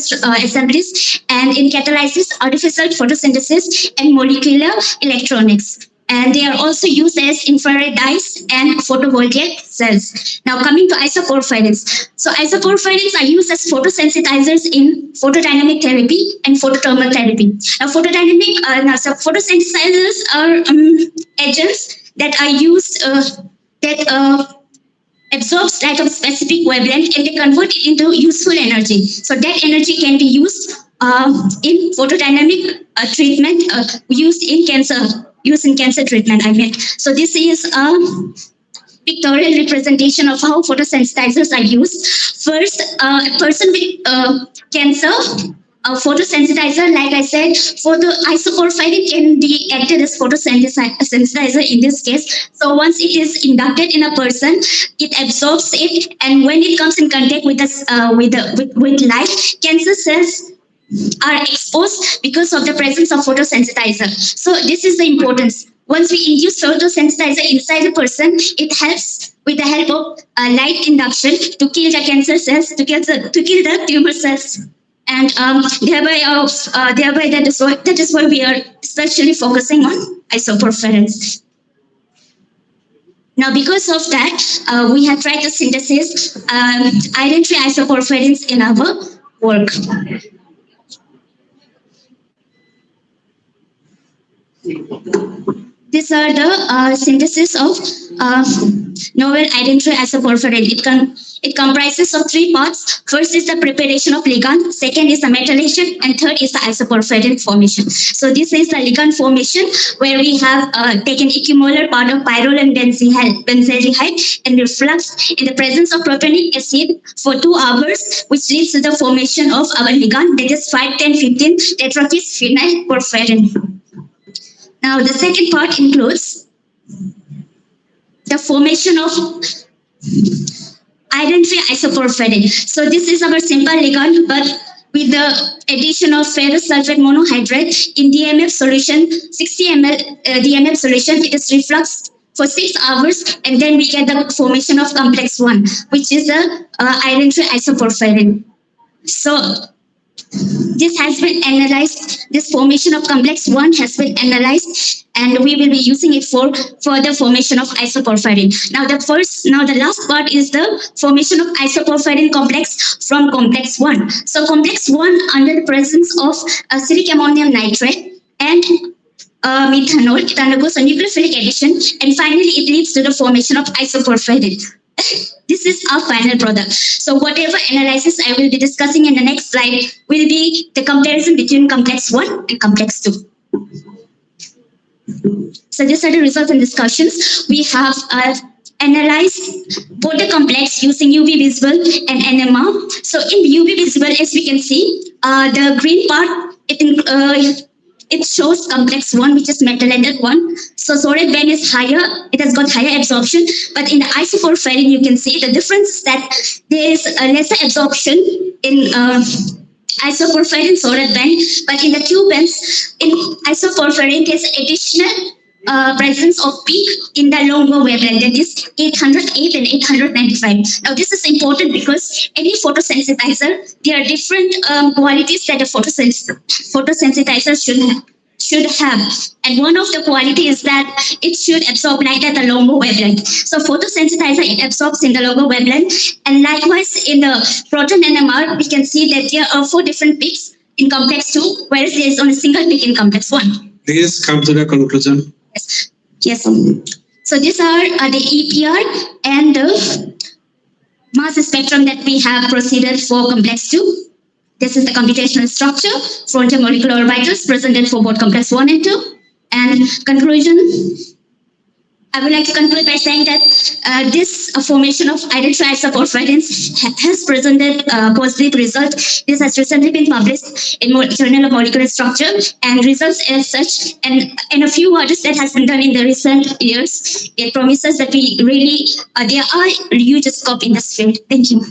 assemblies and in catalysis, artificial photosynthesis, and molecular electronics. And they are also used as infrared dyes and photovoltaic cells. Now coming to isoporphyrins. So isoporphyrins are used as photosensitizers in photodynamic therapy and photothermal therapy. Now photosensitizers are agents that are used that absorbs light of specific wavelength and they convert it into useful energy. So that energy can be used in photodynamic treatment, used in cancer treatment, I mean. So this is a pictorial representation of how photosensitizers are used. First, a person with cancer, a photosensitizer, like I said, for the isoporphyrin can be acted as photosensitizer in this case. So once it is inducted in a person, it absorbs it, and when it comes in contact with light, cancer cells are exposed because of the presence of photosensitizer. So this is the importance. Once we induce photosensitizer inside the person, it helps with the help of light induction to kill the cancer cells, to kill the tumor cells. And thereby that is why we are especially focusing on isoporphyrins. Now, because of that, we have tried to synthesize identity isoporphyrins in our work. These are the synthesis of novel identity isoporphyrin. It comprises of three parts. First is the preparation of ligand, second is the metallation, and third is the isoporphyrin formation. So this is the ligand formation where we have taken equimolar part of pyrrole and benzaldehyde and reflux in the presence of propionic acid for 2 hours, which leads to the formation of our ligand, that is 5, 10, 15 tetrakis phenylporphyrin. Now the second part includes the formation of iron-3 isoporphyrin. So this is our simple ligand, but with the addition of ferrous sulfate monohydrate in DMF solution, 60 ml DMF solution, it is refluxed for 6 hours, and then we get the formation of complex 1, which is the iron-3 isoporphyrin. So this has been analyzed, this formation of complex 1 has been analyzed, and we will be using it for further formation of isoporphyrin. Now the last part is the formation of isoporphyrin complex from complex 1. So complex 1 under the presence of acidic ammonium nitrate and methanol, it undergoes a nucleophilic addition, and finally it leads to the formation of isoporphyrin. This is our final product. So whatever analysis I will be discussing in the next slide will be the comparison between complex 1 and complex 2. So these are the results and discussions. We have analyzed both the complex using UV visible and NMR. So in UV visible, as we can see, the green part, it shows complex 1, which is methylated 1. So sodium band is higher, it has got higher absorption. But in the isoporphyrin, you can see the difference is that there is a lesser absorption in isoporphyrin solid band, but in the two bands, in isoporphyrin, there's additional presence of peak in the longer wavelength, that is 808 and 895. Now this is important because any photosensitizer, there are different qualities that a photosensitizer should have. And one of the quality is that it should absorb light at a longer wavelength. So photosensitizer, it absorbs in the longer wavelength. And likewise in the proton NMR, we can see that there are 4 different peaks in complex 2, whereas there is only a single peak in complex 1.
Please come to the conclusion.
Yes. So these are the EPR and the mass spectrum that we have proceeded for complex 2. This is the computational structure, frontier molecular orbitals presented for both complex 1 and 2. And conclusion, I would like to conclude by saying that this formation of iron-3 isoporphyrins has presented positive results. This has recently been published in Journal of Molecular Structure, and results as such, and a few others that has been done in the recent years. It promises that we really, there are huge scope in this field. Thank you.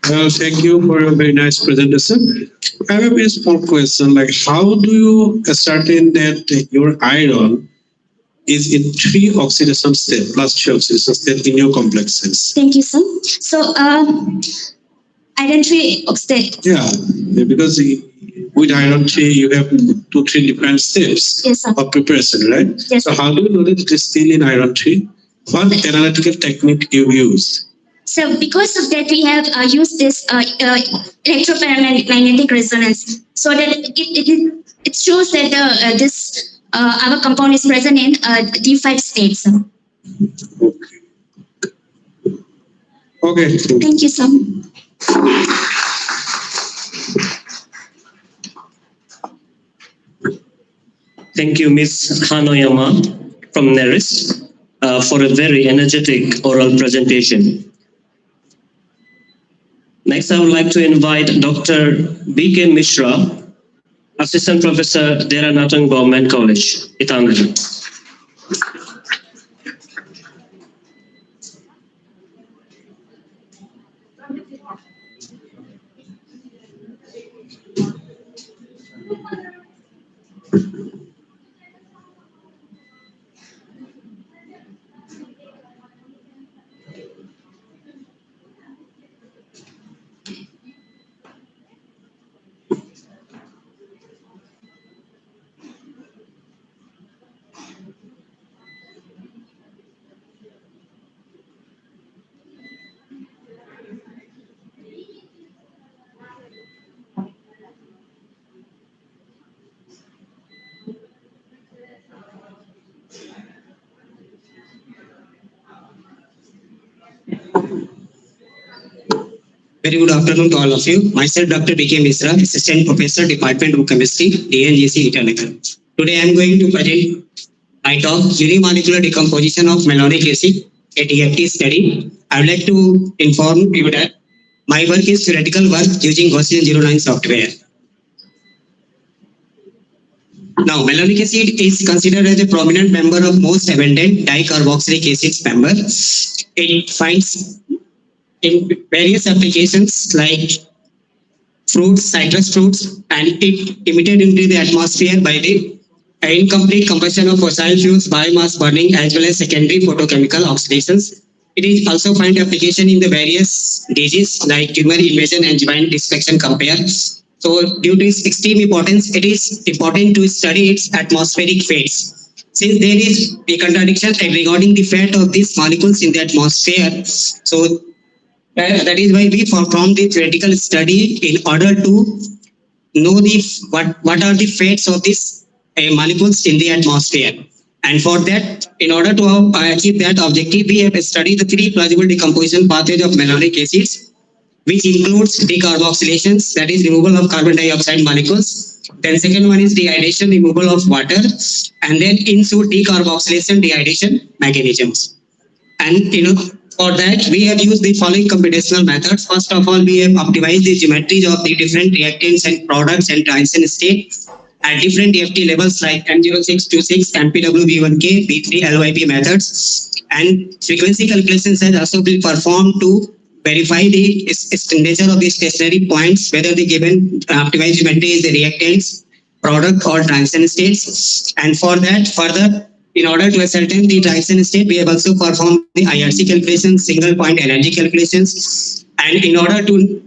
Well, thank you for a very nice presentation. I have a very small question, like how do you ascertain that your iron is in 3 oxidation state, plus 3 oxidation state in your complexes?
Thank you, sir. So, iron-3 oxidate.
Yeah, because with iron-3, you have 2-3 different steps
Yes, sir.
of preparation, right?
Yes,
So
sir.
how do you know that it is still in iron-3? What analytical technique you use?
So because of that, we have used this electroparamagnetic resonance, so that it shows that our compound is present in D5 states.
Okay.
Thank you, sir.
Thank you, Ms. Hanoyama from NERIST, for a very energetic oral presentation. Next, I would like to invite Dr. B.K. Mishra, Assistant Professor, Dera Natang Government College, Itanagar.
Very good afternoon to all of you. Myself, Dr. D.K. Misra, Assistant Professor, Department of Chemistry, JNC, Itanagar. Today I am going to present my talk, Unimolecular Decomposition of Malonic Acid, a Dept study. I would like to inform you that my work is theoretical work using Gaussian 09 software. Now, malonic acid is considered as a prominent member of most abundant dicarboxylic acids member. It finds in various applications like fruits, citrus fruits, and it emitted into the atmosphere by the incomplete combustion of fossil fuels, biomass burning, as well as secondary photochemical oxidations. It is also find application in the various diseases like tumor invasion and joint dissection compare. So due to its extreme importance, it is important to study its atmospheric fates. Since there is a contradiction regarding the fate of these molecules in the atmosphere, so that is why we perform the theoretical study in order to know what are the fates of these molecules in the atmosphere. And for that, in order to achieve that objective, we have studied the three plausible decomposition pathways of malonic acids, which includes decarboxylations, that is removal of carbon dioxide molecules. Then second one is dehydration, removal of water, and then ensure decarboxylation dehydration mechanisms. And for that, we have used the following computational methods. First of all, we have optimized the geometries of the different reactants and products and transition state at different Dept levels like M0626, MPWB1K, B3, LYP methods. And frequency calculations has also been performed to verify the nature of the stationary points, whether the given optimized geometry is the reactants, product, or transition states. And for that, further, in order to ascertain the transition state, we have also performed the IRC calculations, single point energy calculations. And in order to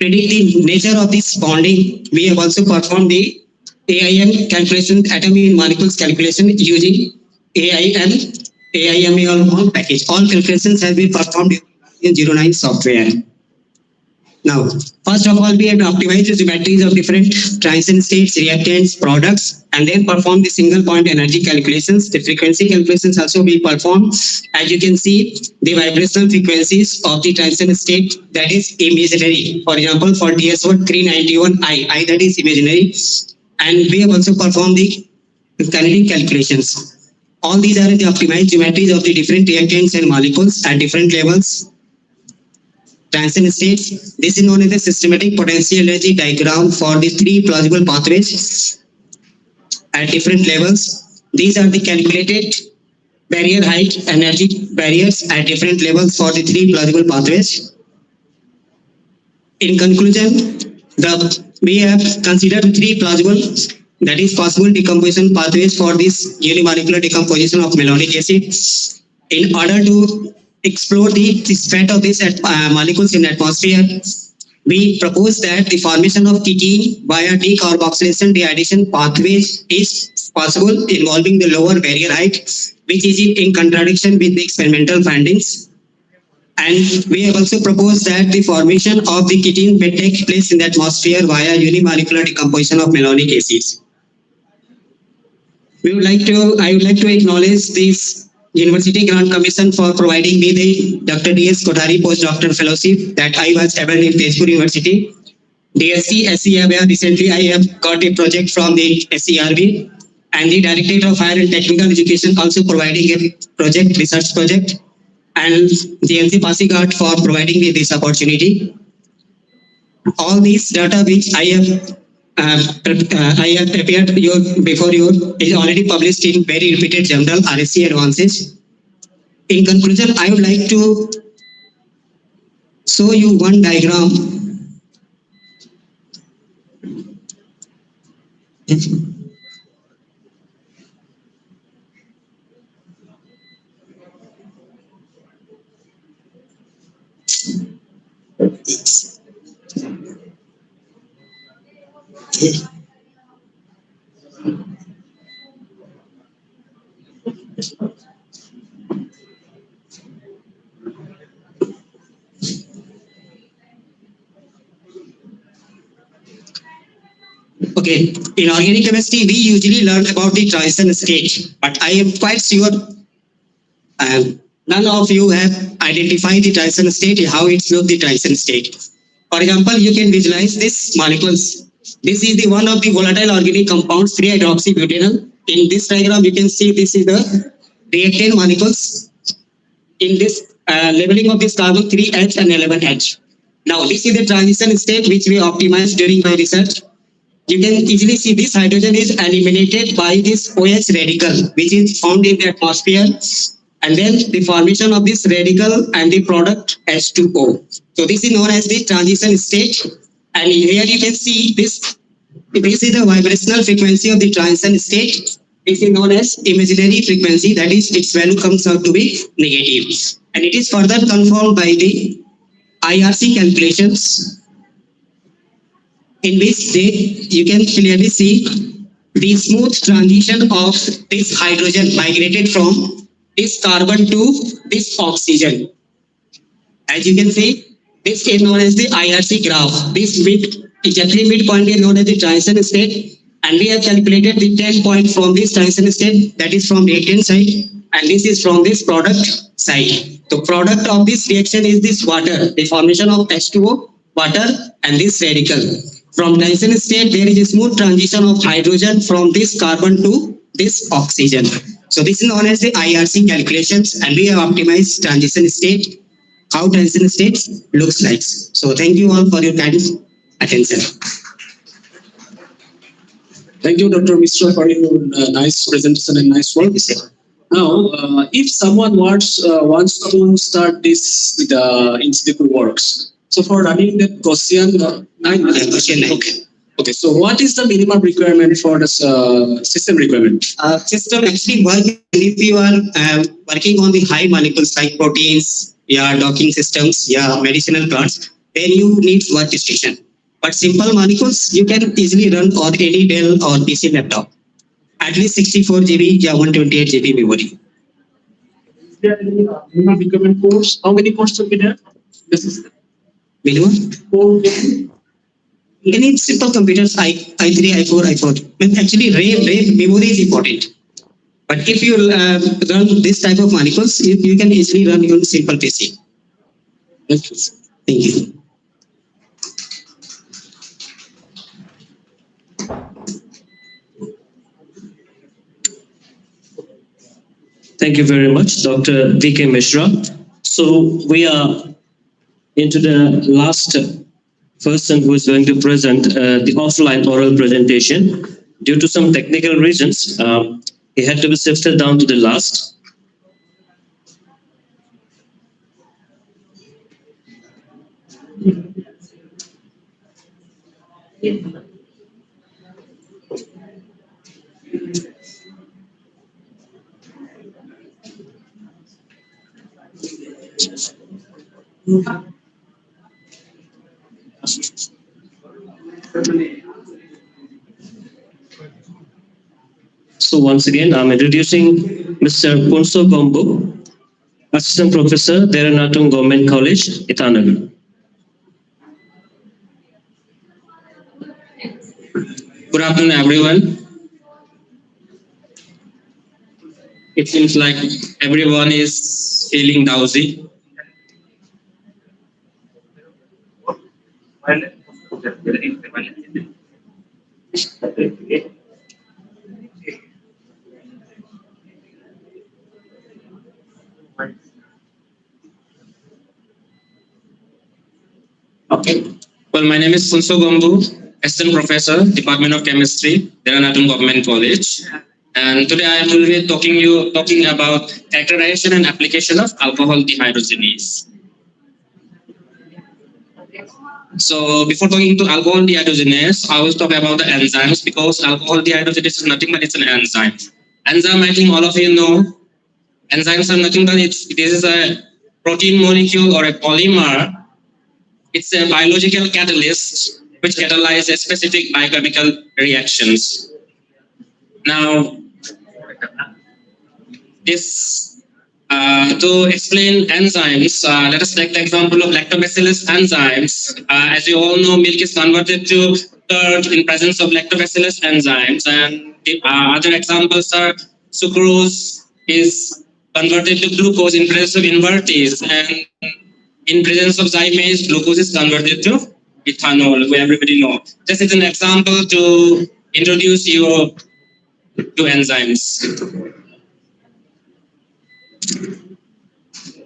predict the nature of this bonding, we have also performed the AIM calculation, atom in molecules calculation using AIME package. All calculations have been performed in 09 software. Now, first of all, we have optimized the geometries of different transition states, reactants, products, and then perform the single point energy calculations. The frequency calculations also be performed. As you can see, the vibrational frequencies of the transition state, that is imaginary. For example, for DSO 391I, that is imaginary. And we have also performed the kinetic calculations. All these are the optimized geometries of the different reactants and molecules at different levels. Transition states. This is known as the systematic potential energy diagram for the three plausible pathways at different levels. These are the calculated barrier height energy barriers at different levels for the three plausible pathways. In conclusion, we have considered three plausible, that is possible decomposition pathways for this unimolecular decomposition of malonic acid. In order to explore the fate of these molecules in atmosphere, we propose that the formation of ketene via decarboxylation dehydration pathways is possible involving the lower barrier height, which is in contradiction with the experimental findings. And we have also proposed that the formation of the ketene may take place in the atmosphere via unimolecular decomposition of malonic acids. I would like to acknowledge this University Grant Commission for providing me the Dr. D.S. Kothari postdoctoral fellowship that I was able in Tezpur University. DSC, SCRB, recently I have got a project from the SCRB, and the Directorate of Higher and Technical Education also providing a project, research project, and JNC Pasighat for providing me this opportunity. All these data which I have prepared before you is already published in very reputed journal RSC Advances. In conclusion, I would like to show you one diagram. Okay, in organic chemistry, we usually learn about the transition state, but I am quite sure none of you have identified the transition state, how it's looked the transition state. For example, you can visualize this molecules. This is the one of the volatile organic compounds, 3-hydroxybutanol. In this diagram, you can see this is the reactant molecules. In this labeling of this carbon 3H and 11H. Now, this is the transition state which we optimized during my research. You can easily see this hydrogen is eliminated by this OH radical, which is found in the atmosphere. And then the formation of this radical and the product H2O. So this is known as the transition state. And here you can see this. This is the vibrational frequency of the transition state. This is known as imaginary frequency. That is, its value comes out to be negative. And it is further confirmed by the IRC calculations, in which you can clearly see the smooth transition of this hydrogen migrated from this carbon to this oxygen. As you can see, this is known as the IRC graph. This exactly midpoint is known as the transition state, and we have calculated the 10 point from this transition state, that is from reactant side, and this is from this product side. The product of this reaction is this water, the formation of H2O, water, and this radical. From transition state, there is a smooth transition of hydrogen from this carbon to this oxygen. So this is known as the IRC calculations, and we have optimized transition state, how transition state looks like. So thank you all for your kind attention.
Thank you, Dr. Mishra, for your nice presentation and nice work. Now, if someone wants to start this with in-situ works, so for running the Gaussian 9, okay. So what is the minimum requirement for the system requirement?
System actually work if you are working on the high molecules like proteins, docking systems, medicinal plants, then you need workstation. But simple molecules you can easily run on any Dell or PC laptop. At least 64 GB, 128 GB memory.
Is there any minimum requirement course? How many courses will be there? This is
Minimum?
4.
Any simple computers, i3, i4, i4. But actually, RAM memory is important. But if you run this type of molecules, you can easily run your simple PC.
Thank you.
Thank you.
Thank you very much, Dr. V.K. Mishra. So we are into the last person who is going to present the offline oral presentation. Due to some technical reasons, he had to be shifted down to the last. So once again, I'm introducing Mr. Punso Gombo, Assistant Professor, Deranatung Government College, Itanagar.
Good afternoon, everyone. It seems like everyone is feeling drowsy. Okay. Well, my name is Punso Gombo, Assistant Professor, Department of Chemistry, Deranatung Government College. And today I will be talking about characterization and application of alcohol dehydrogenase. So before talking to alcohol dehydrogenase, I will talk about the enzymes, because alcohol dehydrogenase is nothing but it's an enzyme. Enzyme, I think all of you know, enzymes are nothing but this is a protein molecule or a polymer. It's a biological catalyst which catalyzes specific biochemical reactions. Now, to explain enzymes, let us take the example of lactobacillus enzymes. As you all know, milk is converted to curd in presence of lactobacillus enzymes, and other examples are sucrose is converted to glucose in presence of invertase, and in presence of zymase, glucose is converted to ethanol, who everybody know. This is an example to introduce you to enzymes.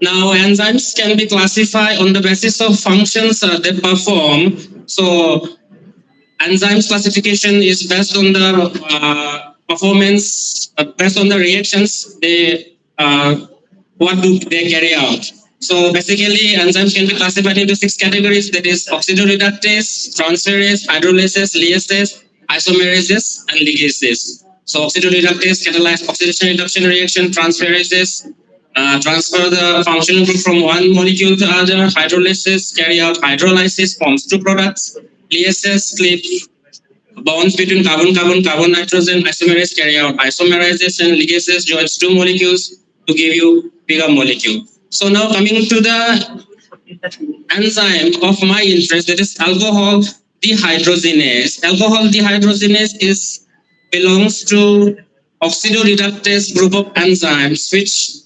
Now, enzymes can be classified on the basis of functions they perform. So, enzymes classification is based on the performance, based on the reactions they what do they carry out. So basically, enzymes can be classified into 6 categories. That is oxidoreductase, transferase, hydrolysis, lyase, isomerases, and ligases. So oxidoreductase catalyze oxidation reduction reaction. Transferases transfer the functional group from one molecule to other. Hydrolysis carry out hydrolysis, forms 2 products. Lyases clip bonds between carbon nitrogen. Isomerase carry out isomerization. Ligases joins 2 molecules to give you bigger molecule. So now coming to the enzyme of my interest, that is alcohol dehydrogenase. Alcohol dehydrogenase belongs to oxidoreductase group of enzymes which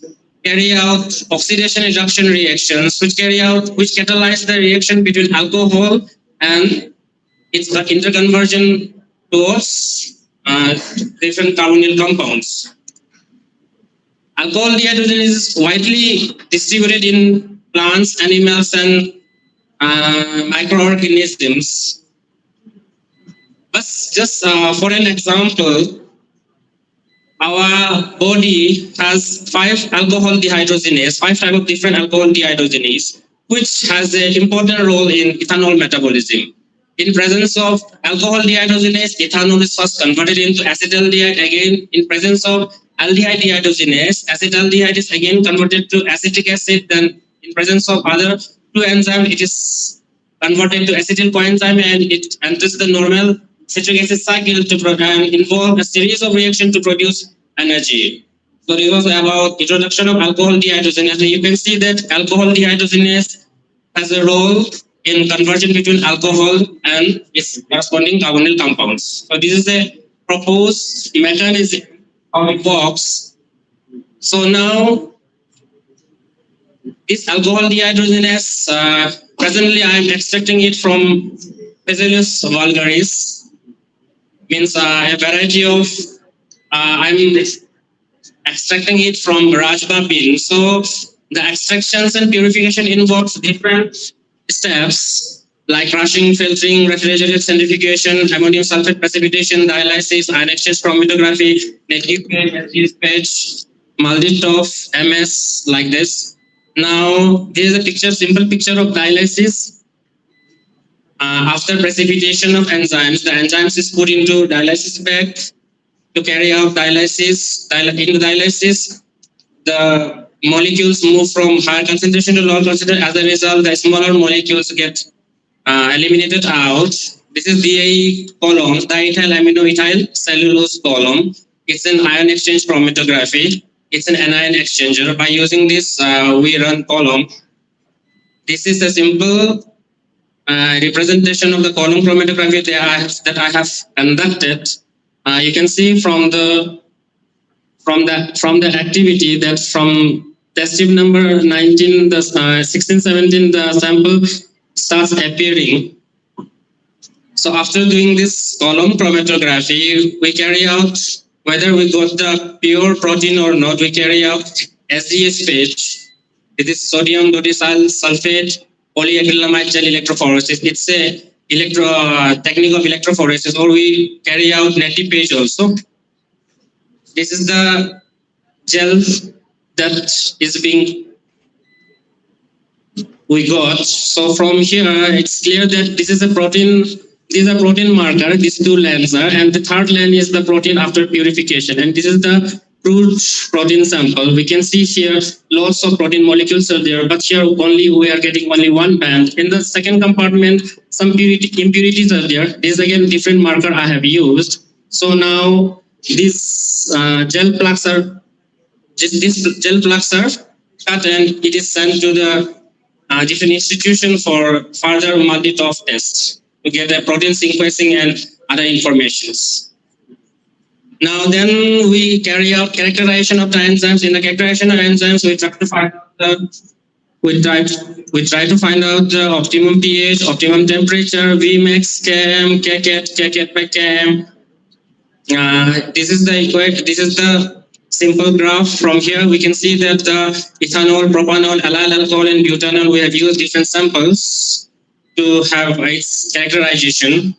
carry out oxidation reduction reactions, which catalyze the reaction between alcohol and its interconversion towards different carbonyl compounds. Alcohol dehydrogenase is widely distributed in plants, animals, and microorganisms. But just for an example, our body has 5 alcohol dehydrogenase, 5 type of different alcohol dehydrogenase, which has an important role in ethanol metabolism. In presence of alcohol dehydrogenase, ethanol is first converted into acetaldehyde. Again, in presence of aldehyde dehydrogenase, acetaldehyde is again converted to acetic acid. Then, in presence of other 2 enzymes, it is converted to acetyl coenzyme and it enters the normal citric acid cycle to involve a series of reactions to produce energy. So this was about introduction of alcohol dehydrogenase. You can see that alcohol dehydrogenase has a role in conversion between alcohol and its corresponding carbonyl compounds. So this is a proposed mechanism how it works. So now this alcohol dehydrogenase, presently I am extracting it from Physalis vulgaris, means a variety of, I'm extracting it from rajma bean. So the extractions and purification involves different steps like crushing, filtering, refrigerated centrifugation, ammonium sulfate precipitation, dialysis, ion exchange chromatography, native page, Malditov, MS, like this. Now, this is a picture, simple picture of dialysis. After precipitation of enzymes, the enzymes is put into dialysis bag to carry out dialysis. Into dialysis, the molecules move from higher concentration to lower concentration. As a result, the smaller molecules get eliminated out. This is DAE column, diethyl aminoethyl cellulose column. It's an ion exchange chromatography. It's an anion exchanger. By using this, we run column. This is a simple representation of the column chromatography that I have conducted. You can see from the activity that from test tube number 19, the 16, 17, the sample starts appearing. So after doing this column chromatography, we carry out, whether we got the pure protein or not, we carry out SDS page. It is sodium dodecyl sulfate polyacrylamide gel electrophoresis. It's a technique of electrophoresis, or we carry out native page also. This is the gel that is being we got. So from here, it's clear that this is a protein. This is a protein marker. These 2 lanes are, and the third lane is the protein after purification. And this is the crude protein sample. We can see here lots of protein molecules are there, but here we are getting only 1 band. In the second compartment, some impurities are there. This is again different marker I have used. So now these gel plugs are cut and it is sent to the different institution for further Malditov tests to get a protein sequencing and other informations. Now then we carry out characterization of the enzymes. In the characterization of enzymes, we try to find out the we try to find out the optimum pH, optimum temperature, Vmax, Chem, kcat, kcat by Chem. This is the simple graph. From here we can see that ethanol, propanol, allyl alcohol, and butanol, we have used different samples to have its characterization.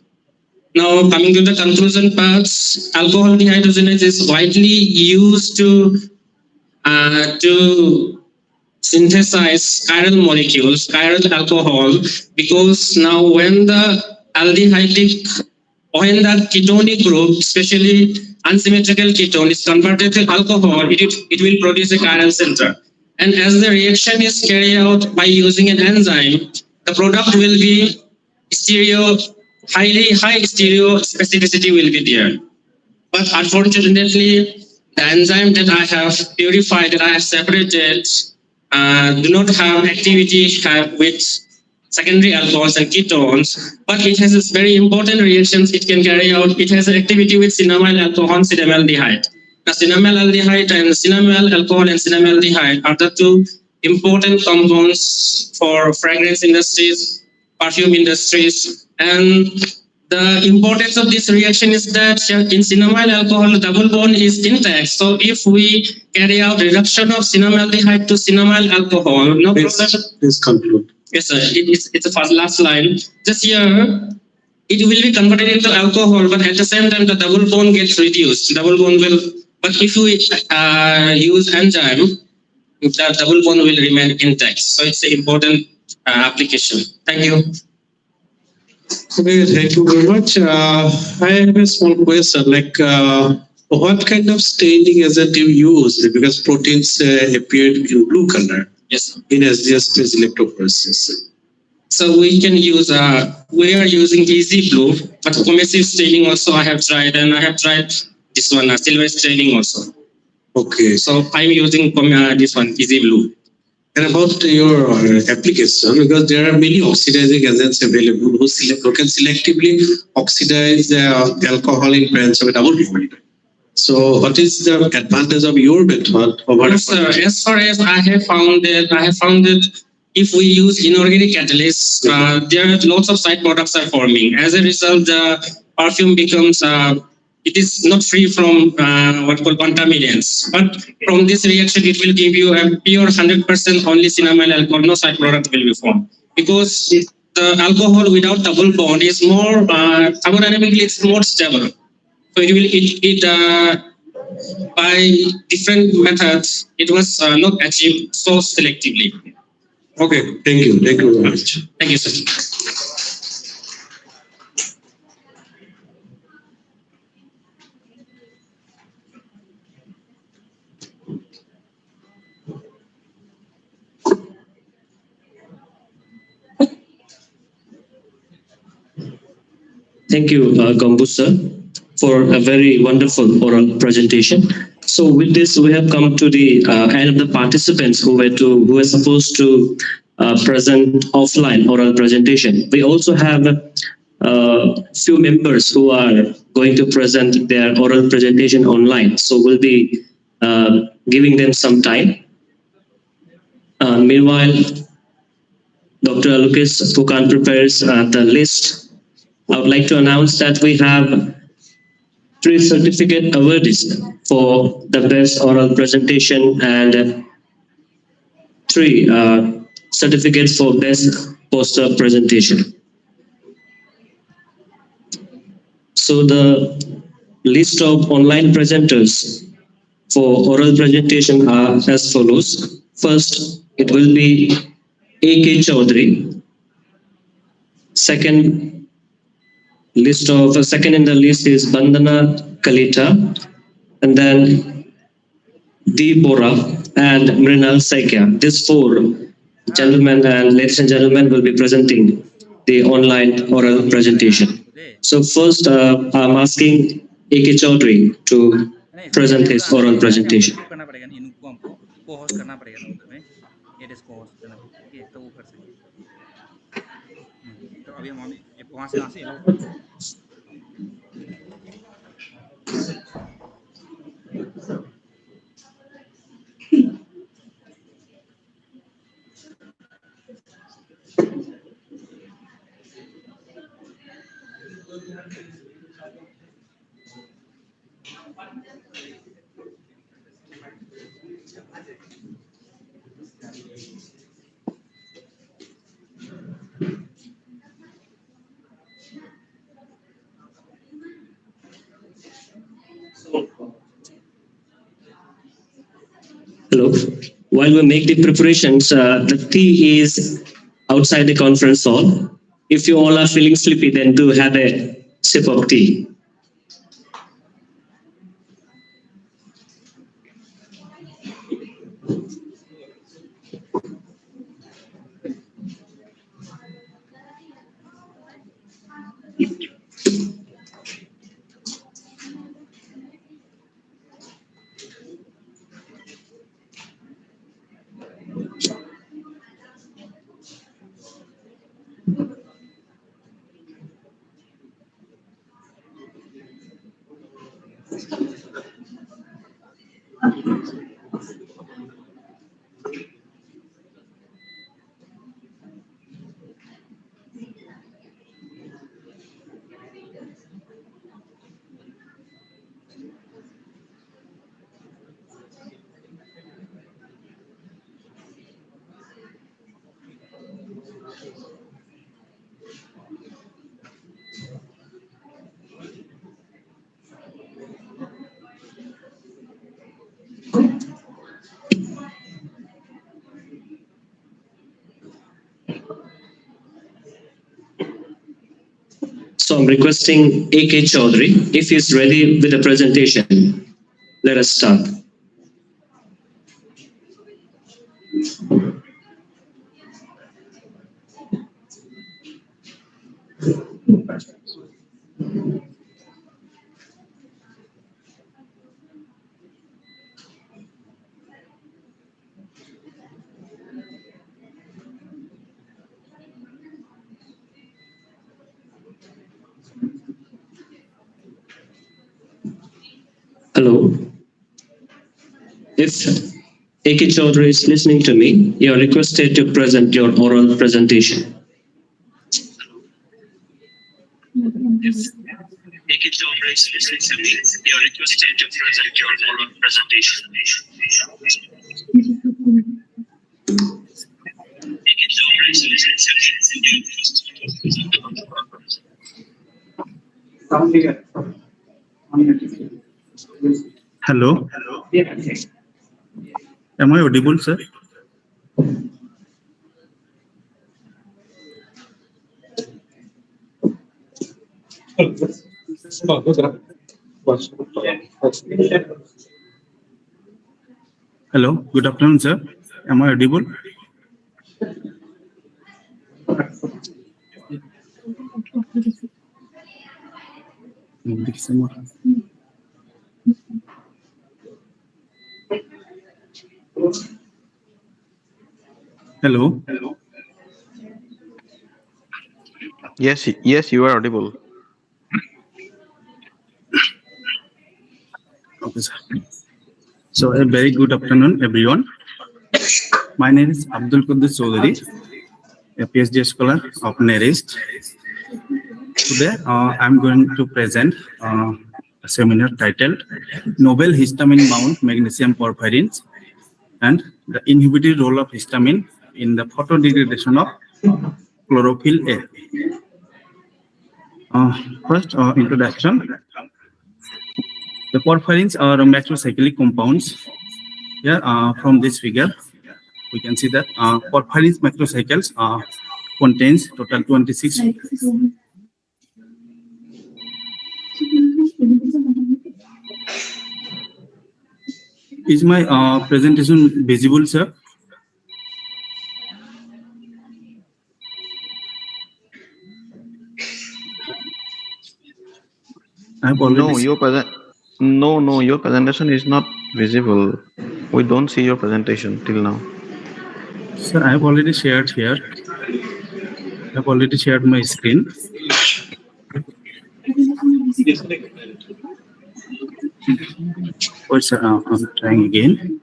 Now coming to the conclusion parts, alcohol dehydrogenase is widely used to synthesize chiral molecules, chiral alcohol, because now when the ketonic group, especially unsymmetrical ketone, is converted to alcohol, it will produce a chiral center. And as the reaction is carried out by using an enzyme, the product will be high stereo specificity will be there. But unfortunately, the enzyme that I have purified, that I have separated, do not have activity with secondary alcohols and ketones, but it has this very important reactions it can carry out. It has an activity with cinnamyl alcohol, cinnamaldehyde. Now, cinnamaldehyde and cinnamyl alcohol and cinnamaldehyde are the two important compounds for fragrance industries, perfume industries, and the importance of this reaction is that in cinnamyl alcohol, the double bond is intact. So if we carry out reduction of cinnamaldehyde to cinnamyl alcohol, no problem.
Please conclude.
Yes, sir. It's the last line. Just here, it will be converted into alcohol, but at the same time, the double bond gets reduced. Double bond will, but if we use enzyme, the double bond will remain intact. So it's an important application. Thank you.
Okay, thank you very much. I have a small question, like what kind of staining agent you use? Because proteins appeared in blue color.
Yes.
In SGS electrophoresis.
So we can use, we are using Easy Blue, but commissive staining also I have tried, and I have tried this one, silver staining also.
Okay.
So I'm using this one, Easy Blue.
And about your application, because there are many oxidizing agents available who can selectively oxidize alcohol in presence of a double bond. So, what is the advantage of your method over?
Yes, sir. As far as I have found that if we use inorganic catalysts, there are lots of side products are forming. As a result, the perfume becomes it is not free from what called contaminants. But from this reaction, it will give you a pure 100% only cinnamyl alcohol. No side product will be formed because the alcohol without double bond is more thermodynamically it's more stable. So by different methods, it was not achieved so selectively.
Okay, thank you very much.
Thank you, sir.
Thank you, Gambus sir, for a very wonderful oral presentation. So with this, we have come to the end of the participants who were supposed to present offline oral presentation. We also have few members who are going to present their oral presentation online. So we'll be giving them some time. Meanwhile, Dr. Alukis Pukan prepares the list. I would like to announce that we have 3 certificate awardees for the best oral presentation and 3 certificates for best poster presentation. So the list of online presenters for oral presentation are as follows. First, it will be A.K. Chaudhary. Second in the list is Bandana Kalita, and then D. Bora and Mrinal Saikya. These 4 gentlemen and ladies and gentlemen will be presenting the online oral presentation. So first, I'm asking A.K. Chaudhary to present his oral presentation. Hello. While we make the preparations, the tea is outside the conference hall. If you all are feeling sleepy, then do have a sip of tea. So I'm requesting A.K. Chaudhary, if he's ready with the presentation, let us start. Hello. If A.K. Chaudhary is listening to me, you are requested to present your oral presentation. A.K. Chaudhary is listening to me, you are requested to present your oral presentation. A.K. Chaudhary is listening to me.
Hello. Am I audible, sir? Hello. Good afternoon, sir. Am I audible? Hello.
Yes, you are audible.
Okay, sir. So a very good afternoon, everyone. My name is Abdul Quddus Chaudhary, a PhD scholar of NERIST. Today, I'm going to present a seminar titled Novel Histamine-Bound Magnesium Porphyrins and the Inhibitory Role of Histamine in the Photodegradation of Chlorophyll A. First, introduction. The porphyrins are macrocyclic compounds. Here, from this figure, we can see that porphyrins macrocycles contains total 26. Is my presentation visible, sir? I have already
No, your presentation is not visible. We don't see your presentation till now.
Sir, I have already shared here. I have already shared my screen. Wait, sir, I'm trying again.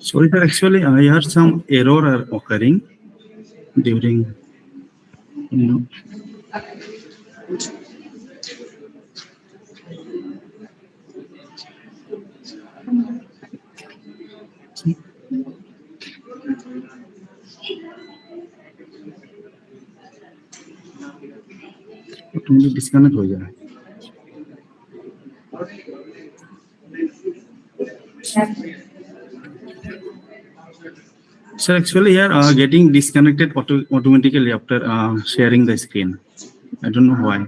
Sorry, sir. Actually, I heard some error are occurring during, you know. Disconnect हो जाए. Sir, actually here getting disconnected automatically after sharing the screen. I don't know why.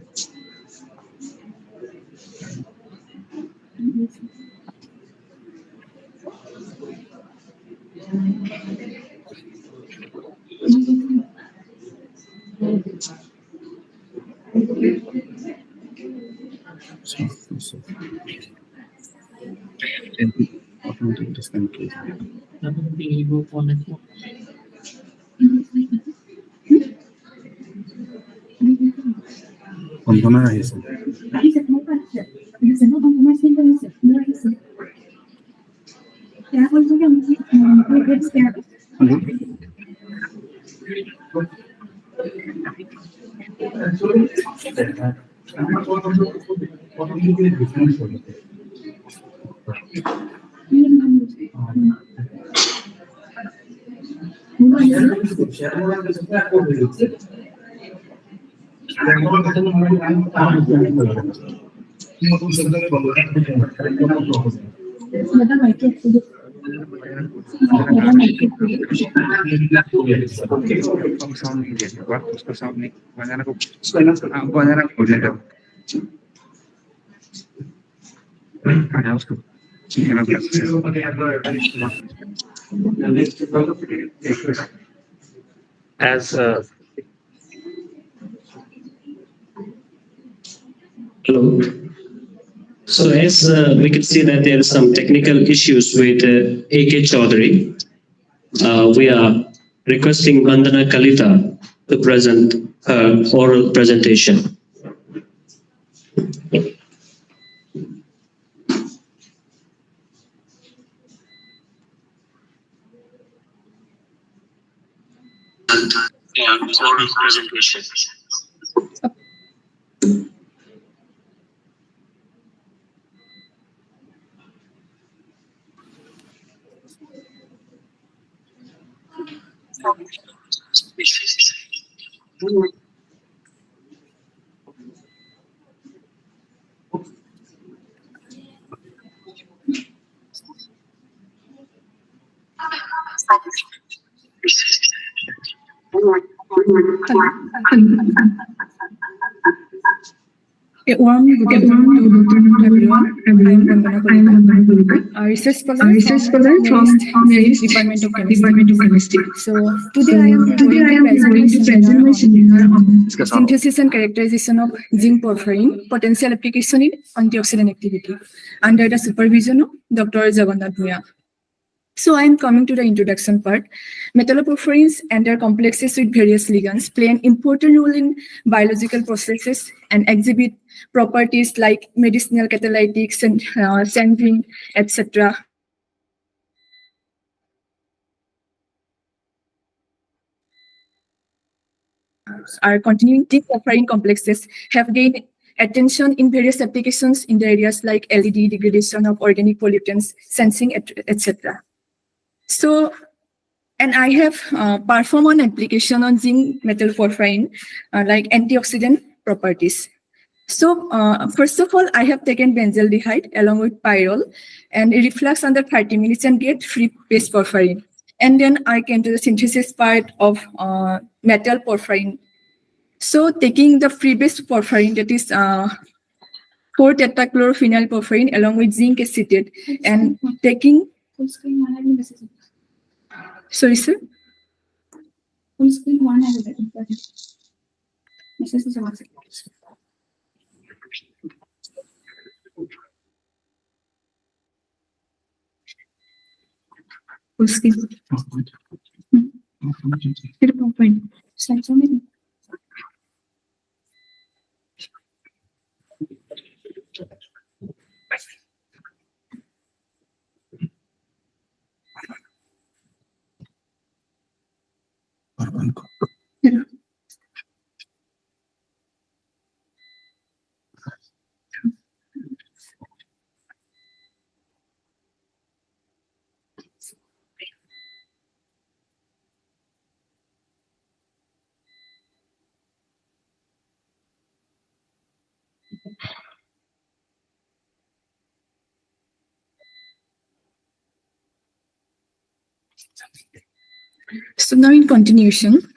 So, automatic disconnect. বন্ধনা আহিছে.
As hello. So as we can see that there are some technical issues with AK Chaudhary. We are requesting Vandana Kalita to present her oral presentation. Oral presentation.
A warm good afternoon to everyone. I am Vandana Kalita, a research scholar from Department of Chemistry. So today I am going to present my seminar on synthesis and characterization of zinc porphyrin, potential application in antioxidant activity, under the supervision of Dr. Jagannath Bhuya. So I am coming to the introduction part. Metalloporphyrins and their complexes with various ligands play an important role in biological processes and exhibit properties like medicinal catalytics and sensing, etc. Our continuing zinc porphyrin complexes have gained attention in various applications in the areas like LED, degradation of organic pollutants, sensing, etc. So, and I have performed an application on zinc metal porphyrin like antioxidant properties. So first of all, I have taken benzaldehyde along with pyrrole and reflux under 30 minutes and get free base porphyrin. And then I came to the synthesis part of metal porphyrin. So taking the free base porphyrin, that is 4-tetrachlorophenyl porphyrin along with zinc acetate, and taking. Sorry, sir. Full screen one. Full screen. So now in continuation,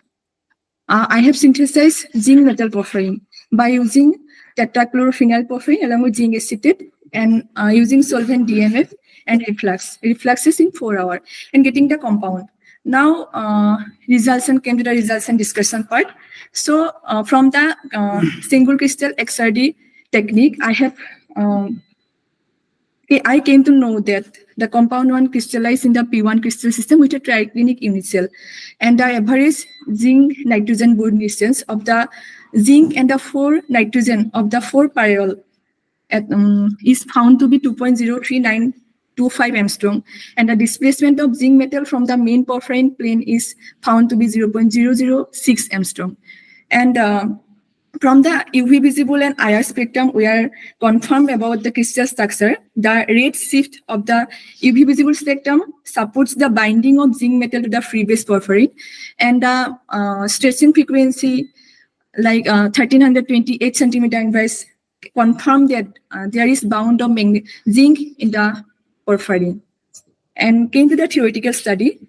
I have synthesized zinc metal porphyrin by using tetrachlorophenyl porphyrin along with zinc acetate and using solvent DMF and refluxes in 4 hours and getting the compound. Now results and came to the results and discussion part. So from the single crystal XRD technique, I came to know that the compound 1 crystallized in the P1 crystal system with a triclinic unit cell, and the average zinc nitrogen bond distance of the zinc and the 4 nitrogen of the 4 pyrrole is found to be 2.03925 angstrom, and the displacement of zinc metal from the main porphyrin plane is found to be 0.006 angstrom. And from the UV visible and IR spectrum, we are confirmed about the crystal structure. The rate shift of the UV visible spectrum supports the binding of zinc metal to the free base porphyrin, and the stretching frequency like 1328 centimeter inverse confirm that there is bound of zinc in the porphyrin. And came to the theoretical study.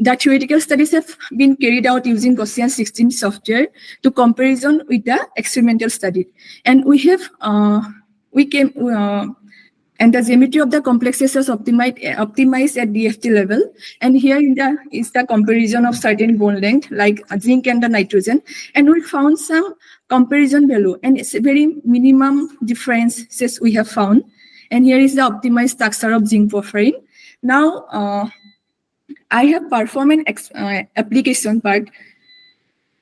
The theoretical studies have been carried out using Gaussian 16 software to comparison with the experimental study. And we have, and the geometry of the complexes was optimized at DFT level. And here is the comparison of certain bond length like zinc and the nitrogen. And we found some comparison value, and it's a very minimum differences we have found. And here is the optimized structure of zinc porphyrin. Now, I have performed an application part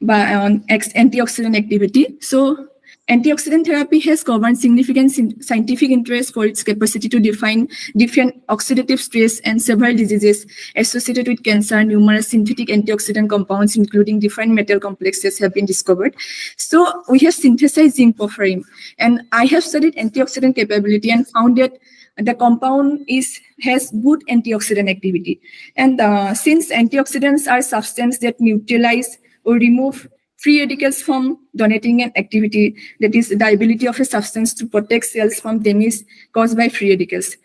on antioxidant activity. So antioxidant therapy has governed significant scientific interest for its capacity to define different oxidative stress and several diseases associated with cancer. Numerous synthetic antioxidant compounds, including different metal complexes, have been discovered. So we have synthesized zinc porphyrin, and I have studied antioxidant capability and found that the compound has good antioxidant activity. And since antioxidants are substances that neutralize or remove free radicals from donating an activity, that is the ability of a substance to protect cells from damage caused by free radicals,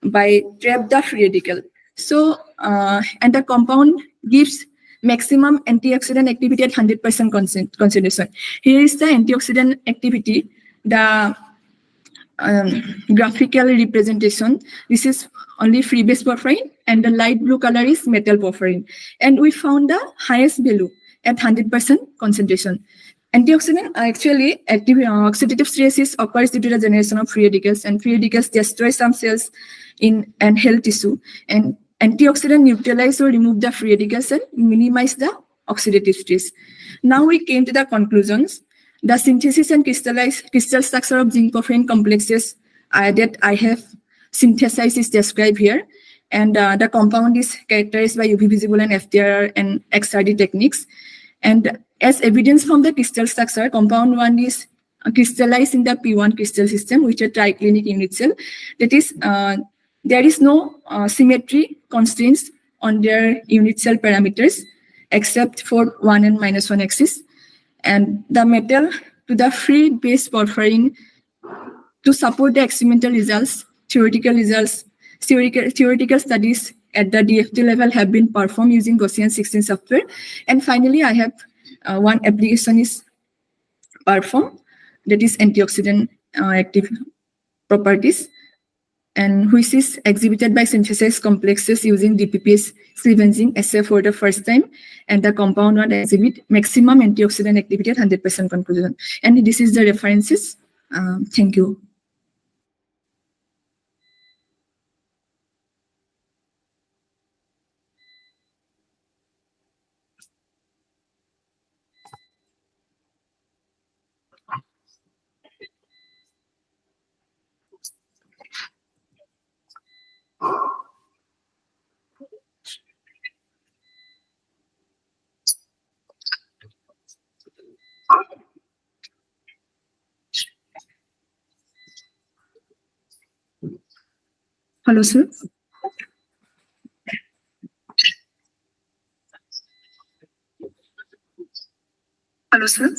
by trap the free radical. So, and the compound gives maximum antioxidant activity at 100% concentration. Here is the antioxidant activity, the graphical representation. This is only free base porphyrin, and the light blue color is metal porphyrin. And we found the highest value at 100% concentration. Antioxidant actually oxidative stress occurs due to the generation of free radicals, and free radicals destroy some cells in and health tissue. And antioxidant neutralize or remove the free radicals and minimize the oxidative stress. Now we came to the conclusions. The synthesis and crystal structure of zinc porphyrin complexes that I have synthesized is described here. And the compound is characterized by UV visible and FTIR and XRD techniques. And as evidence from the crystal structure, compound 1 is crystallized in the P1 crystal system, which is a triclinic unit cell. That is, there is no symmetry constraints on their unit cell parameters except for 1 and -1 axis. And the metal to the free base porphyrin To support the experimental results, theoretical studies at the DFT level have been performed using Gaussian 16 software. And finally, I have one application is performed, that is antioxidant active properties, and which is exhibited by synthesized complexes using DPPS cleavaging assay for the first time, and the compound one exhibit maximum antioxidant activity at 100% conclusion. And this is the references. Thank you. Hello, sir. Hello, sir.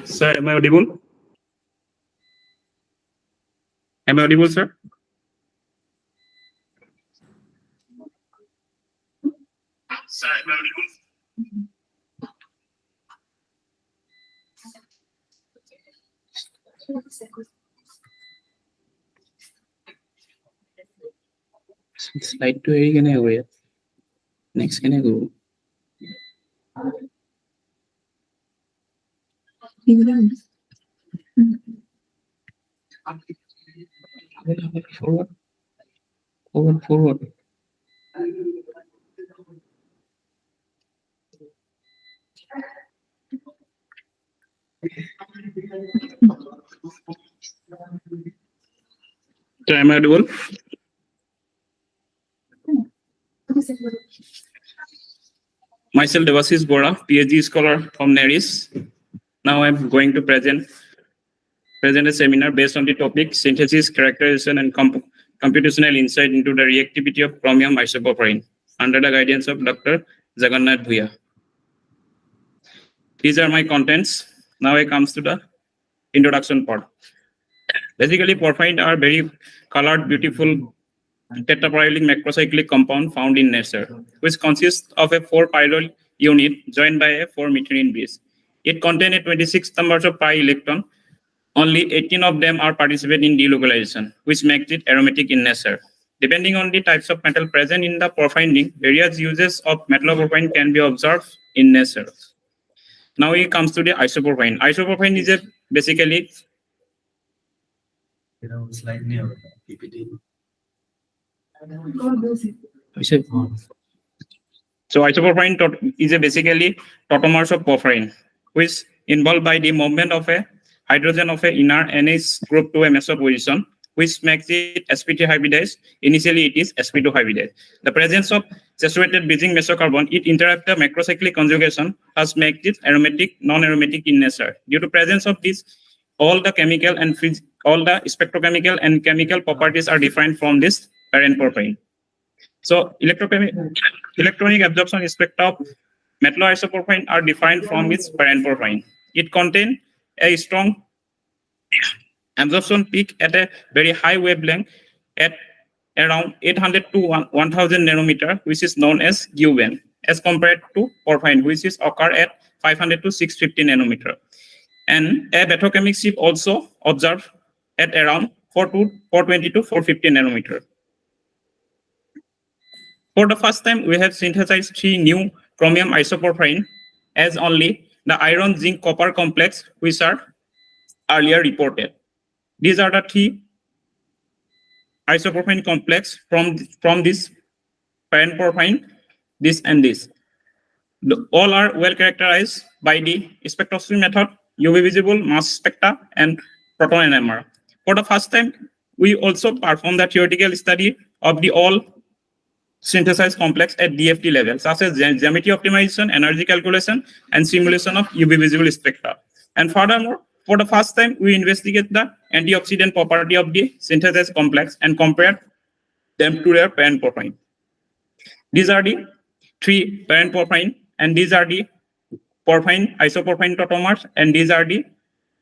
Sir, am I audible? Am I audible, sir? Sir, am I audible? Slide to A can I go here? Next can I go? Forward. Forward. So am I audible? Myself Devasis Bora, PhD scholar from NERIS. Now I'm going to present a seminar based on the topic synthesis, characterization, and computational insight into the reactivity of chromium isoporphyrin under the guidance of Dr. Jagannath Bhuya. These are my contents. Now I comes to the introduction part. Basically, porphyrin are very colored, beautiful tetrapyrrolic macrocyclic compound found in nature, which consists of a 4-pyrrole unit joined by a 4-methionine base. It contains 26 numbers of pi electron. Only 18 of them are participate in delocalization, which makes it aromatic in nature. Depending on the types of metal present in the porphyrin ring, various uses of metalloporphyrin can be observed in nature. Now it comes to the isoporphyrin. Isoporphyrin is basically so isoporphyrin is basically tautomers of porphyrin, which involved by the movement of a hydrogen of a inner NH group to a meso position, which makes it sp3 hybridized. Initially, it is sp2 hybridized. The presence of saturated bridging mesocarbon, it interrupts the macrocyclic conjugation, thus makes it aromatic, non-aromatic in nature. Due to presence of this, all the chemical and all the spectrochemical and chemical properties are defined from this parent porphyrin. So electronic absorption spectra of metalloisoporphyrin are defined from its parent porphyrin. It contains a strong absorption peak at a very high wavelength at around 800 to 1000 nanometer, which is known as U band, as compared to porphyrin, which is occur at 500 to 650 nanometer. And a bathochemic shift also observed at around 420 to 450 nanometer. For the first time, we have synthesized 3 new chromium isoporphyrin as only the iron zinc copper complex, which are earlier reported. These are the 3 isoporphyrin complex from this parent porphyrin, this and this. All are well characterized by the spectroscopy method, UV visible, mass spectra, and proton NMR. For the first time, we also performed the theoretical study of the all synthesized complex at DFT level, such as geometry optimization, energy calculation, and simulation of UV visible spectra. And furthermore, for the first time, we investigate the antioxidant property of the synthesized complex and compare them to their parent porphyrin. These are the 3 parent porphyrin, and these are the porphyrin isoporphyrin tautomers, and these are the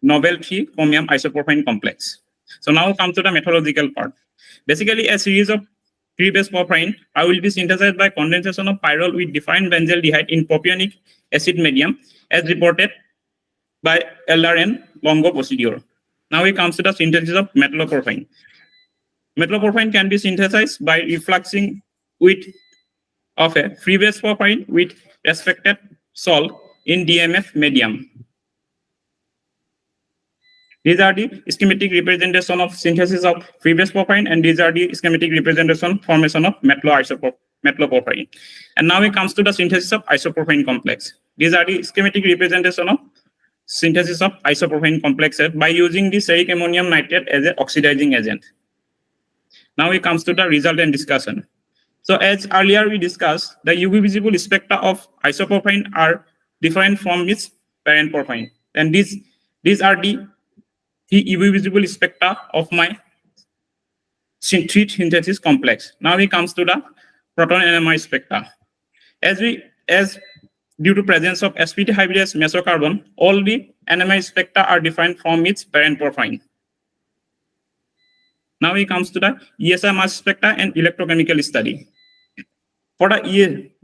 novel 3 chromium isoporphyrin complex. So now come to the methodological part. Basically, a series of 3-base porphyrin will be synthesized by condensation of pyrrole with defined benzaldehyde in propionic acid medium, as reported by Elder and Longo procedure. Now it comes to the synthesis of metalloporphyrin. Metalloporphyrin can be synthesized by refluxing with of a free base porphyrin with respected salt in DMF medium. These are the schematic representation of synthesis of free base porphyrin, and these are the schematic representation formation of metalloporphyrin. And now it comes to the synthesis of isoporphyrin complex. These are the schematic representation of synthesis of isoporphyrin complexes by using the steric ammonium nitrate as an oxidizing agent. Now it comes to the result and discussion. So as earlier we discussed, the UV visible spectra of isoporphyrin are different from its parent porphyrin, and these are the UV visible spectra of my 3 synthesis complex. Now we comes to the proton NMR spectra. As due to presence of sp2 hybridized mesocarbon, all the NMR spectra are defined from its parent porphyrin. Now it comes to the ESR mass spectra and electrochemical study. For the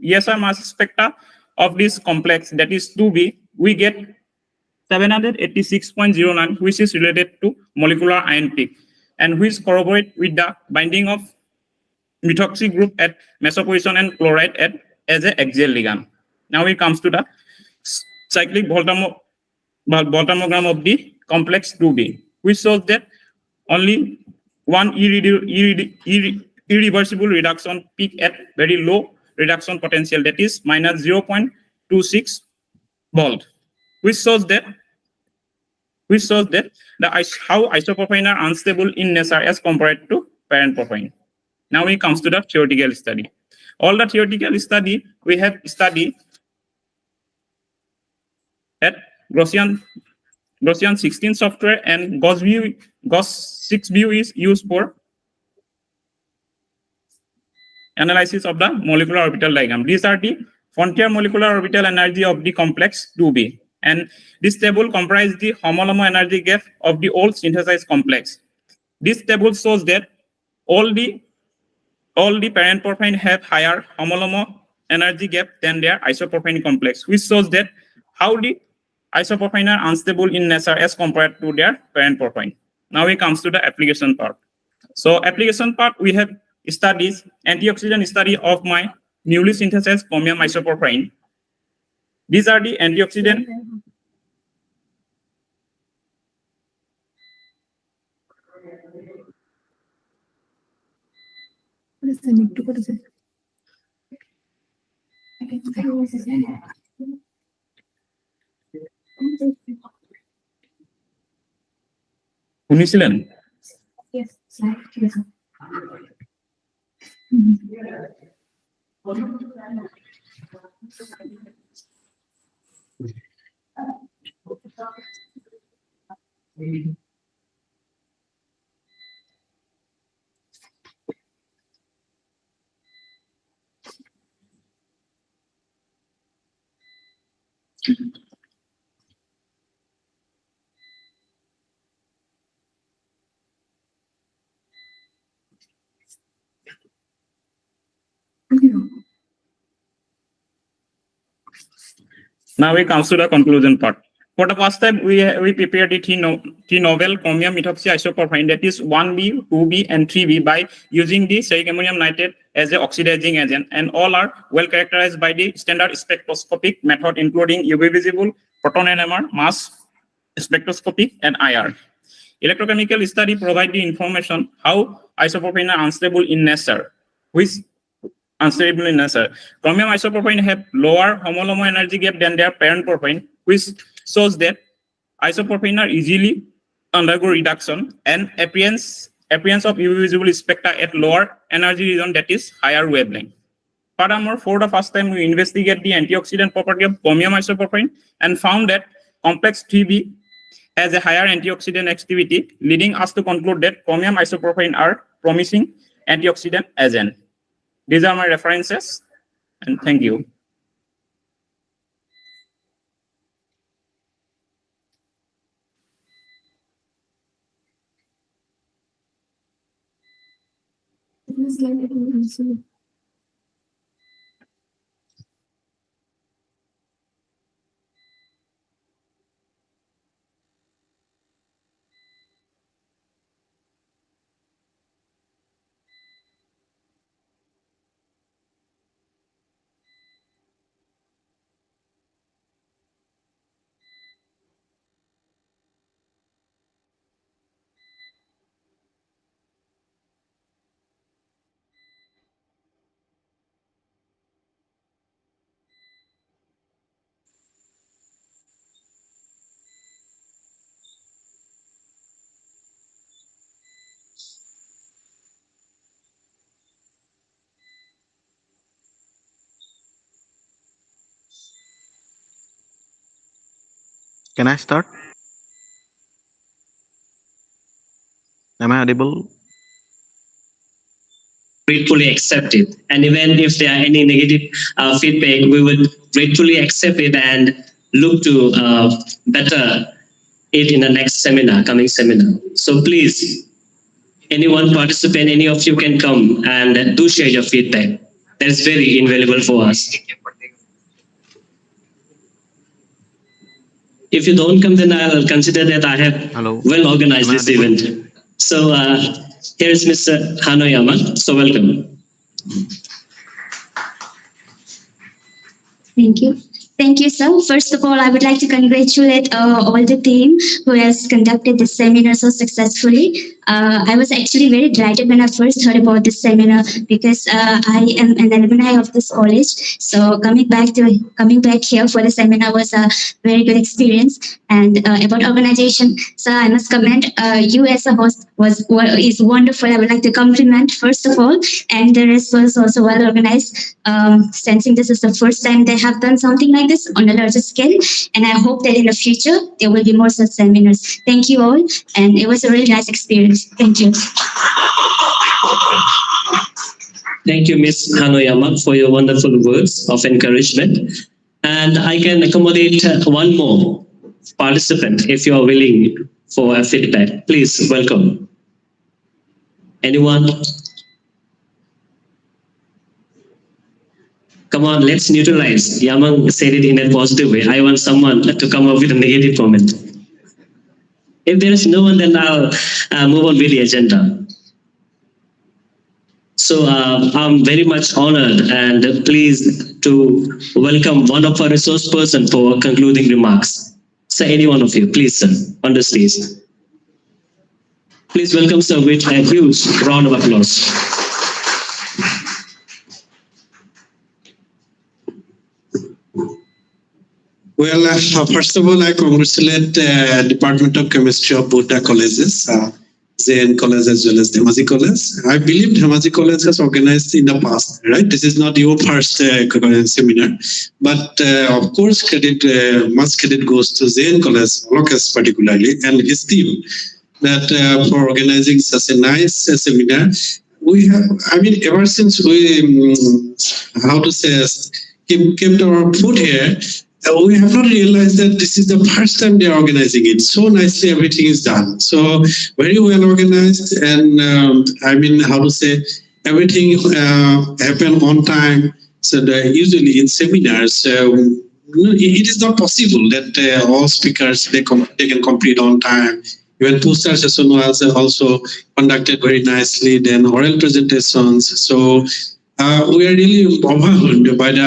ESR mass spectra of this complex, that is 2B, we get 786.09, which is related to molecular ion peak, and which corroborate with the binding of methoxy group at mesoposition and chloride as a axial ligand. Now it comes to the cyclic voltammogram of the complex 2B, which shows that only one irreversible reduction peak at very low reduction potential, that is minus 0.26 volt, which shows that how isoporphyrin are unstable in nature as compared to parent porphyrin. Now it comes to the theoretical study. All the theoretical study we have studied at Gaussian 16 software, and Gauss 6 view is used for analysis of the molecular orbital diagram. These are the frontier molecular orbital energy of the complex 2B, and this table comprises the homolomo energy gap of the old synthesized complex. This table shows that all the parent porphyrin have higher homolomo energy gap than their isoporphyrin complex, which shows that how the isoporphyrin are unstable in nature as compared to their parent porphyrin. Now it comes to the application part. So application part, we have studies antioxidant study of my newly synthesized chromium isoporphyrin. These are the antioxidant শুনিছিলেন? Now it comes to the conclusion part. For the first time, we prepared the three novel chromium methoxy isoporphyrin, that is 1B, 2B, and 3B, by using the ferric ammonium nitrate as an oxidizing agent, and all are well characterized by the standard spectroscopic method, including UV visible, proton NMR, mass spectroscopy, and IR. Electrochemical study provide the information how isoporphyrin are unstable in nature, Chromium isoporphyrin have lower homolomo energy gap than their parent porphyrin, which shows that isoporphyrin are easily undergo reduction and appearance of UV visible spectra at lower energy region, that is higher wavelength. Furthermore, for the first time, we investigate the antioxidant property of chromium isoporphyrin and found that complex 3B has a higher antioxidant activity, leading us to conclude that chromium isoporphyrin are promising antioxidant agent. These are my references, and thank you.
Can I start? Am I audible?
Gratefully accept it. And even if there are any negative feedback, we would gratefully accept it and look to better it in the next seminar, coming seminar. So please, anyone participant, any of you can come and do share your feedback. That is very invaluable for us. If you don't come, then I'll consider that I have well organized this event. So here is Mr. Hanoyama. So welcome.
Thank you. Thank you, sir. First of all, I would like to congratulate all the team who has conducted this seminar so successfully. I was actually very delighted when I first heard about this seminar because I am an alumni of this college. So coming back here for the seminar was a very good experience. And about organization, sir, I must comment you as a host is wonderful. I would like to compliment first of all, and the rest was also well organized. Sensing this is the first time they have done something like this on a larger scale, and I hope that in the future there will be more such seminars. Thank you all, and it was a really nice experience. Thank you.
Thank you, Ms. Hanoyama, for your wonderful words of encouragement. And I can accommodate one more participant if you are willing for a feedback. Please welcome. Anyone? Come on, let's neutralize. Yamang said it in a positive way. I want someone to come up with a negative comment. If there is no one, then I'll move on with the agenda. So I'm very much honored and pleased to welcome one of our resource person for concluding remarks. So any one of you, please, sir, on the stage. Please welcome, sir, with a huge round of applause.
Well, first of all, I congratulate Department of Chemistry of both the colleges, JN College as well as Dhemaji College. I believe Dhemaji College has organized in the past, right? This is not your first seminar, but of course, much credit goes to JN College, Locus particularly, and his team that for organizing such a nice seminar. We have, I mean, ever since we, kept our foot here, we have not realized that this is the first time they are organizing it. So nicely, everything is done. So very well organized, and everything happened on time. So usually in seminars, it is not possible that all speakers they can complete on time. Even poster session was also conducted very nicely. Then oral presentations. So. We are really overwhelmed by the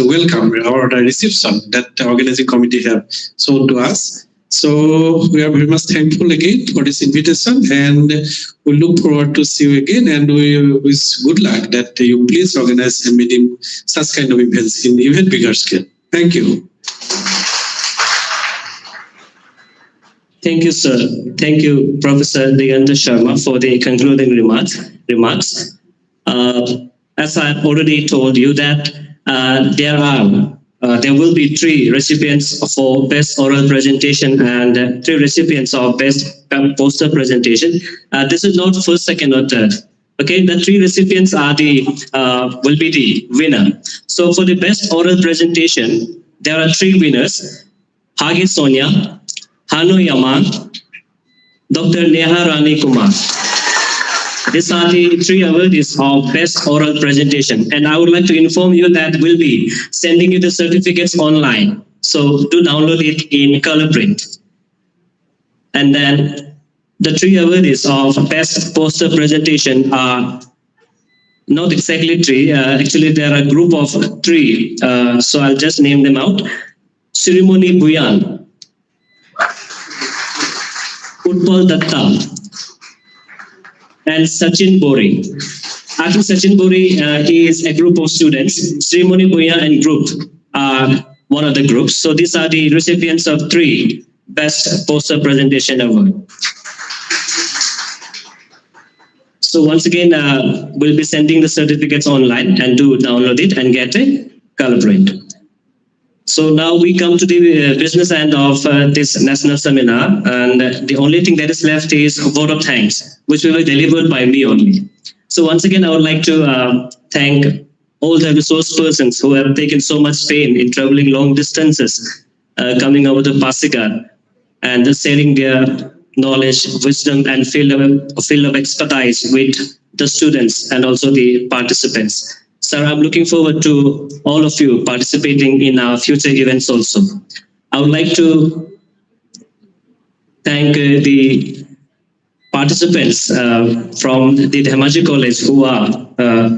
welcome or the reception that the organizing committee have shown to us. So we are very much thankful again for this invitation, and we look forward to see you again. And we wish good luck that you please organize and meeting such kind of events in even bigger scale. Thank you.
Thank you, sir. Thank you, Professor Diganta Sharma, for the concluding remarks. As I've already told you that there will be 3 recipients for best oral presentation and 3 recipients of best poster presentation. This is not first, second, or third. Okay, the 3 recipients are will be the winner. So for the best oral presentation, there are 3 winners: Hage Sonia, Hano Yaman, Dr. Neha Rani Kumar. These are the 3 awardees of best oral presentation, and I would like to inform you that we'll be sending you the certificates online. So do download it in color print. And then the 3 awardees of best poster presentation are not exactly 3. Actually, there are a group of 3. So I'll just name them out: Sirimoni Buyan, Utpal Datta, and Sachin Bori. After Sachin Bori is a group of students. Srimoni Buya and group are one of the groups. So these are the recipients of 3 best poster presentation award. So once again, we'll be sending the certificates online, and do download it and get a color print. So now we come to the business end of this national seminar, and the only thing that is left is a vote of thanks, which will be delivered by me only. So once again, I would like to thank all the resource persons who have taken so much pain in traveling long distances, coming over to Pasigar and sharing their knowledge, wisdom, and field of expertise with the students and also the participants. Sir, I'm looking forward to all of you participating in our future events also. I would like to thank the participants from the Dhemaji College who are,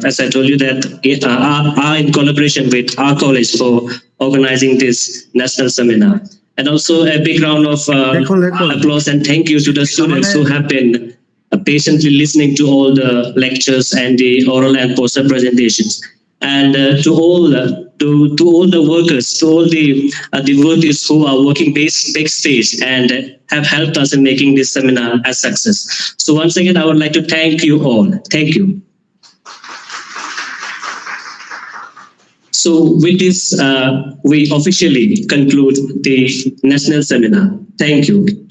as I told you, that are in collaboration with our college for organizing this national seminar. And also a big round of applause and thank you to the students who have been patiently listening to all the lectures and the oral and poster presentations. And to all the workers, to all the devotees who are working backstage and have helped us in making this seminar a success. So once again, I would like to thank you all. Thank you. So with this, we officially conclude the national seminar. Thank you.